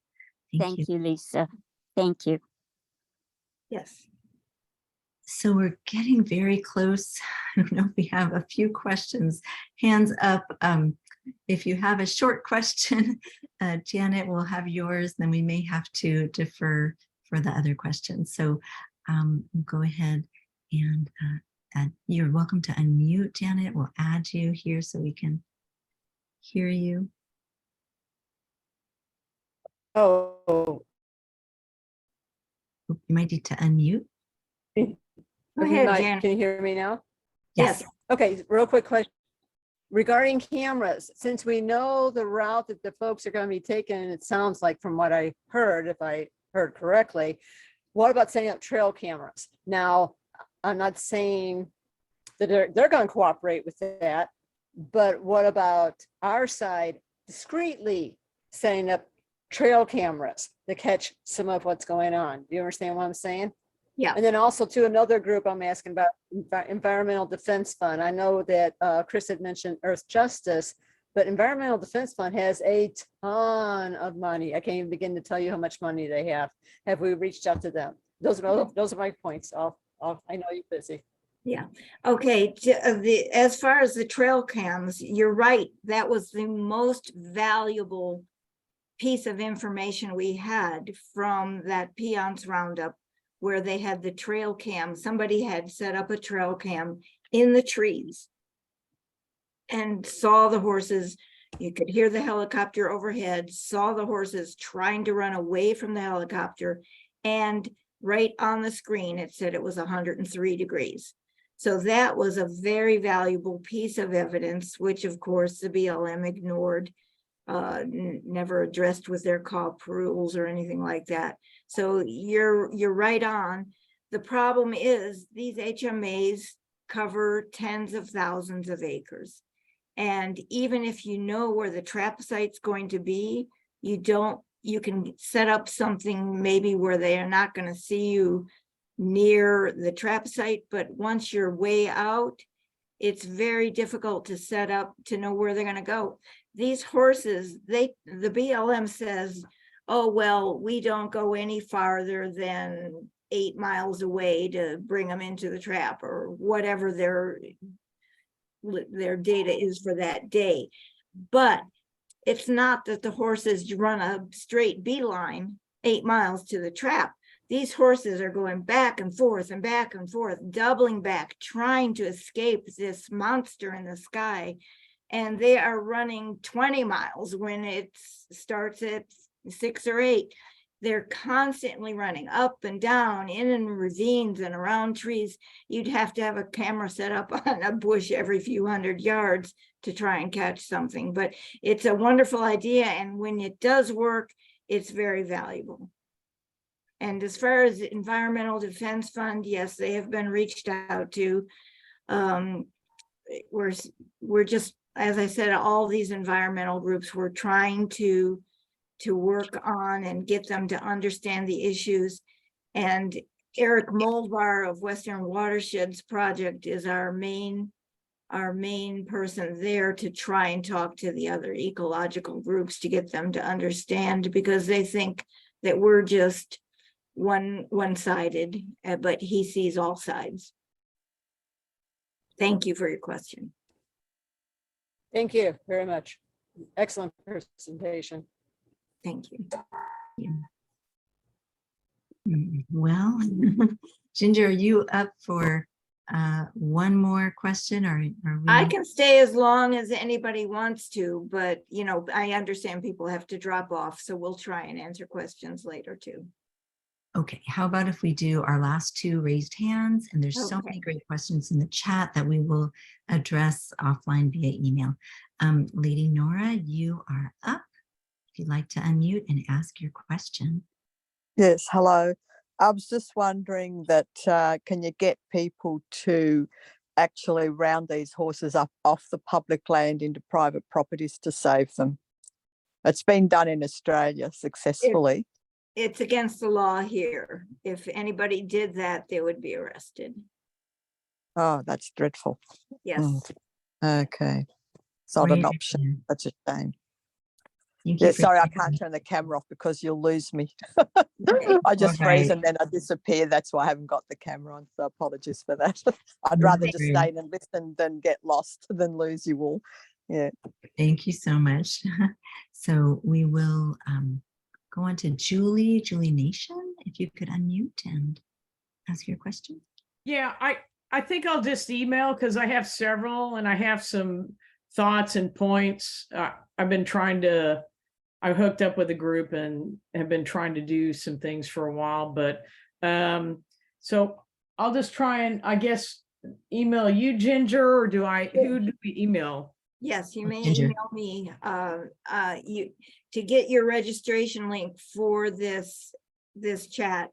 Thank you. thank you, Lisa. Thank you. Yes. So we're getting very close. I don't know if we have a few questions. Hands up. If you have a short question, Janet, we'll have yours. Then we may have to defer for the other questions. So we'll go ahead and you're welcome to unmute, Janet. We'll add you here so we can hear you. Oh, You might need to unmute. Go ahead, Can Jan. you hear me now? Yes. Okay, real quick question. Regarding cameras, since we know the route that the folks are going to be taking, it sounds like from what I heard, if I heard correctly, what about setting up trail cameras? Now, I'm not saying that they're going to cooperate with that, but what about our side discreetly setting up trail cameras to catch some of what's going on? Do you understand what I'm saying? Yeah. And then also to another group I'm asking about, Environmental Defense Fund. I know that Chris had mentioned Earth Justice, but Environmental Defense Fund has a ton of money. I can't even begin to tell you how much money they have. Have we reached out to them? Those are my points. I know you're busy. Yeah. Okay. As far as the trail cams, you're right. That was the most valuable piece of information we had from that Peons Roundup, where they had the trail cam. Somebody had set up a trail cam in the trees and saw the horses. You could hear the helicopter overhead, saw the horses trying to run away from the helicopter. And right on the screen, it said it was 103 degrees. So that was a very valuable piece of evidence, which of course the BLM ignored, never addressed with their COP rules or anything like that. So you're right on. The problem is these HMAs cover tens of thousands of acres. And even if you know where the trap site's going to be, you can set up something maybe where they are not going to see you near the trap site, but once you're way out, it's very difficult to set up to know where they're going to go. These horses, the BLM says, oh, well, we don't go any farther than 8 miles away to bring them into the trap, or whatever their data is for that day. But it's not that the horses run a straight beeline 8 miles to the trap. These horses are going back and forth, doubling back, trying to escape this monster in the sky. And they are running 20 miles when it starts at 6 or 8. They're constantly running up and down, in ravines and around trees. You'd have to have a camera set up on a bush every few hundred yards to try and catch something. But it's a wonderful idea. And when it does work, it's very valuable. And as far as the Environmental Defense Fund, yes, they have been reached out to. We're just, as I said, all these environmental groups, we're trying to work on and get them to understand the issues. And Eric Moldvar of Western Watersheds Project is our main person there to try and talk to the other ecological groups to get them to understand, because they think that we're just one-sided, but he sees all sides. Thank you for your question. Thank you very much. Excellent presentation. Thank you. Well, Ginger, are you up for one more question, or are we? I can stay as long as anybody wants to, but I understand people have to drop off, so we'll try and answer questions later too. Okay, how about if we do our last 2 raised hands, and there's so Okay. many great questions in the chat that we will address offline via email. Lady Nora, you are up. If you'd like to unmute and ask your question. Yes, hello. I was just wondering that can you get people to actually round these horses up off the public land into private properties to save them? It's been done in Australia successfully. It's against the law here. If anybody did that, they would be arrested. Oh, that's dreadful. Yes. Okay. It's not an Great option. idea. That's a shame. Thank you Yeah, for sorry, I sharing. can't turn the camera off because you'll lose me. Okay. I just All freeze right. and then I disappear. That's why I haven't got the camera on. So apologies for that. I'd No rather just worries. stay and listen than get lost than lose you all. Yeah. Thank you so much. So we will go on to Julie Nation. If you could unmute and ask your question. Yeah, I think I'll just email because I have several and I have some thoughts and points. I hooked up with a group and have been trying to do some things for a while, but so I'll just try and, I guess, email you, Ginger, or who do we email? Yes, you may Ginger. email me, to get your registration link for this chat.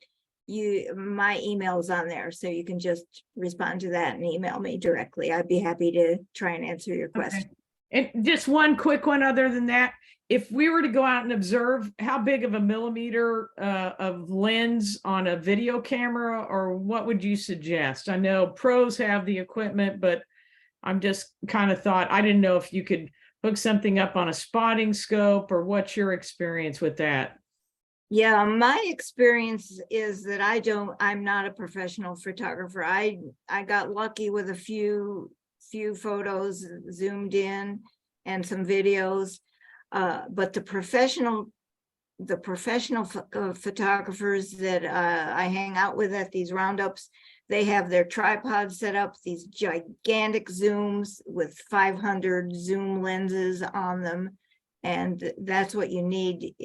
My email is on there, so you can just respond to that and email me directly. I'd be happy to try and answer your question. And just one quick one other than that, if we were to go out and observe, how big of a millimeter of lens on a video camera, or what would you suggest? I know pros have the equipment, but I'm just kind of thought, I didn't know if you could hook something up on a spotting scope, or what's your experience with that? Yeah, my experience is that I'm not a professional photographer. I got lucky with a few photos zoomed in and some videos. But the professional photographers that I hang out with at these roundups, they have their tripods set up, these gigantic zooms with 500 zoom lenses on them. And that's what you need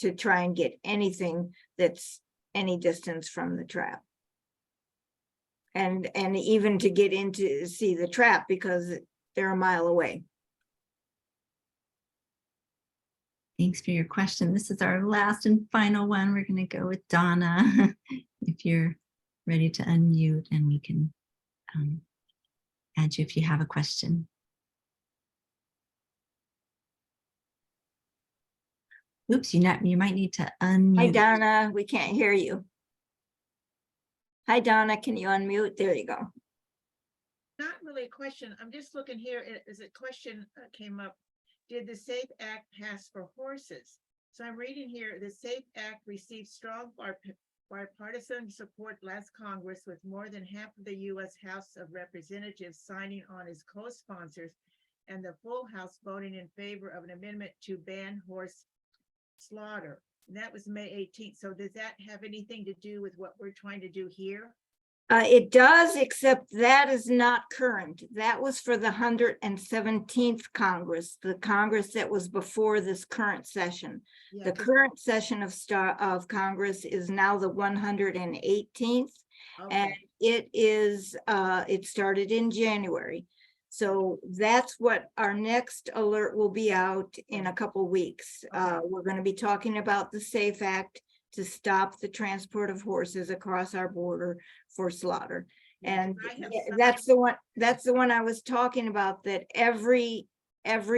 to try and get anything that's any distance from the trap. And even to get in to see the trap, because they're a mile away. Thanks for your question. This is our last and final one. We're going to go with Donna. If you're ready to unmute, and we can add you if you have a question. Oops, you might need to unmute. Hi, Donna, we can't hear you. Hi, Donna, can you unmute? There you go. Not really a question. I'm just looking here. As a question came up, did the SAFE Act pass for horses? So I'm reading here, the SAFE Act received strong bipartisan support last Congress, with more than half of the U.S. House of Representatives signing on as co-sponsors, and the full House voting in favor of an amendment to ban horse slaughter. And that was May 18th. So does that have anything to do with what we're trying to do here? It does, except that is not current. That was for the 117th Congress, the Congress that was before this current session. Yeah, The current session of Congress is now the 118th, and okay. it started in January. So that's what our next alert will be out in a couple weeks. We're going to be talking about the SAFE Act to stop the transport of horses across our border for slaughter. And that's the one I was talking about, that every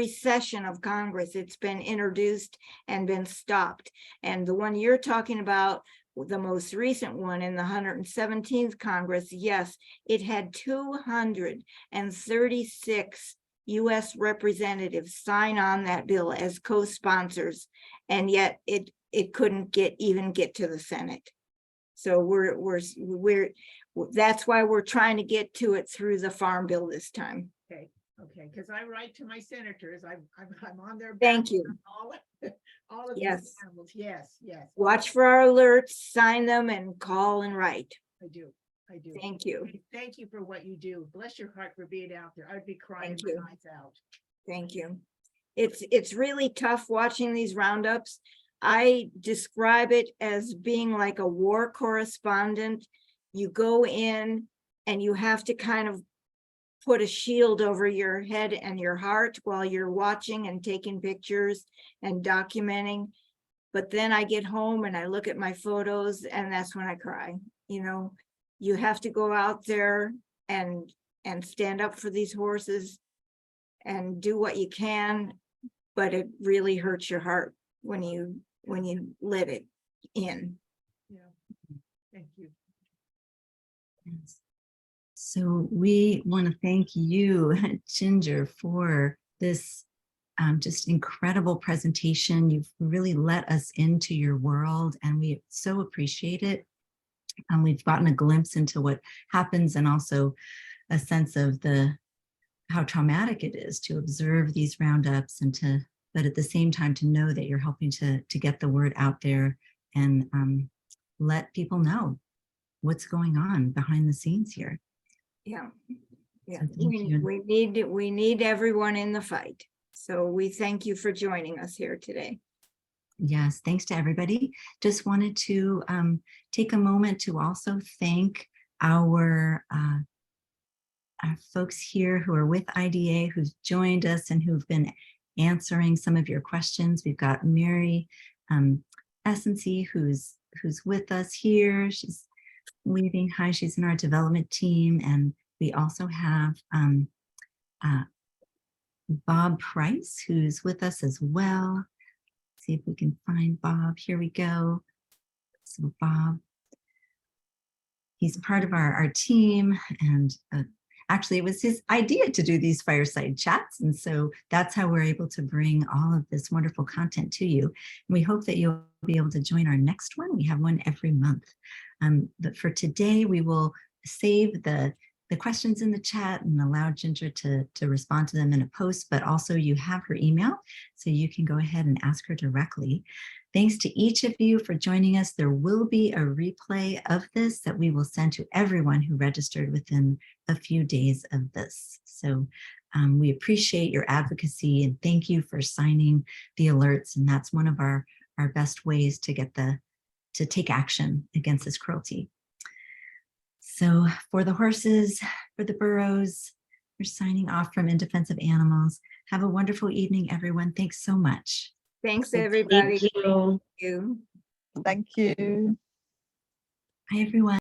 session of Congress, it's been introduced and been stopped. And the one you're talking about, the most recent one in the 117th Congress, yes, it had 236 US representatives sign on that bill as co-sponsors, and yet it couldn't even get to the Senate. So that's why we're trying to get to it through the Farm Bill this time. Okay, because I write to my senators. I'm on their. Thank you. All of Yes. these animals. Yes. Watch for our alerts, sign them, and call and write. I do. Thank you. Thank you for what you do. Bless your heart for being out there. I'd be crying Thank you. my eyes out. Thank you. It's really tough watching these roundups. I describe it as being like a war correspondent. You go in and you have to kind of put a shield over your head and your heart while you're watching and taking pictures and documenting. But then I get home and I look at my photos and that's when I cry. You know, you have to go out there and stand up for these horses and do what you can, but it really hurts your heart when you let it in. Yeah. Thank you. Yes. So we want to thank you, Ginger, for this just incredible presentation. You've really let us into your world and we so appreciate it. We've gotten a glimpse into what happens and also a sense of how traumatic it is to observe these roundups and but at the same time to know that you're helping to get the word out there and let people know what's going on behind the scenes here. Yeah. Yeah, So thank you. we need everyone in the fight. So we thank you for joining us here today. Yes, thanks to everybody. Just wanted to take a moment to also thank our folks here who are with IDA, who've joined us and who've been answering some of your questions. We've got Mary Essency, who's with us here. She's waving hi. She's in our development team. And we also have Bob Price, who's with us as well. See if we can find Bob. Here we go. So Bob, he's part of our team, and actually it was his idea to do these fireside chats. And so that's how we're able to bring all of this wonderful content to you. And we hope that you'll be able to join our next one. We have one every month. But for today, we will save the questions in the chat and allow Ginger to respond to them in a post, but also you have her email, so you can go ahead and ask her directly. Thanks to each of you for joining us. There will be a replay of this that we will send to everyone who registered within a few days of this. So we appreciate your advocacy and thank you for signing the alerts. And that's one of our best ways to get to take action against this cruelty. So for the horses, for the burros, we're signing off from In Defense of Animals. Have a wonderful evening, everyone. Thanks so much. Thanks, everybody. Thank you. Thank you. Thank you. Bye, everyone.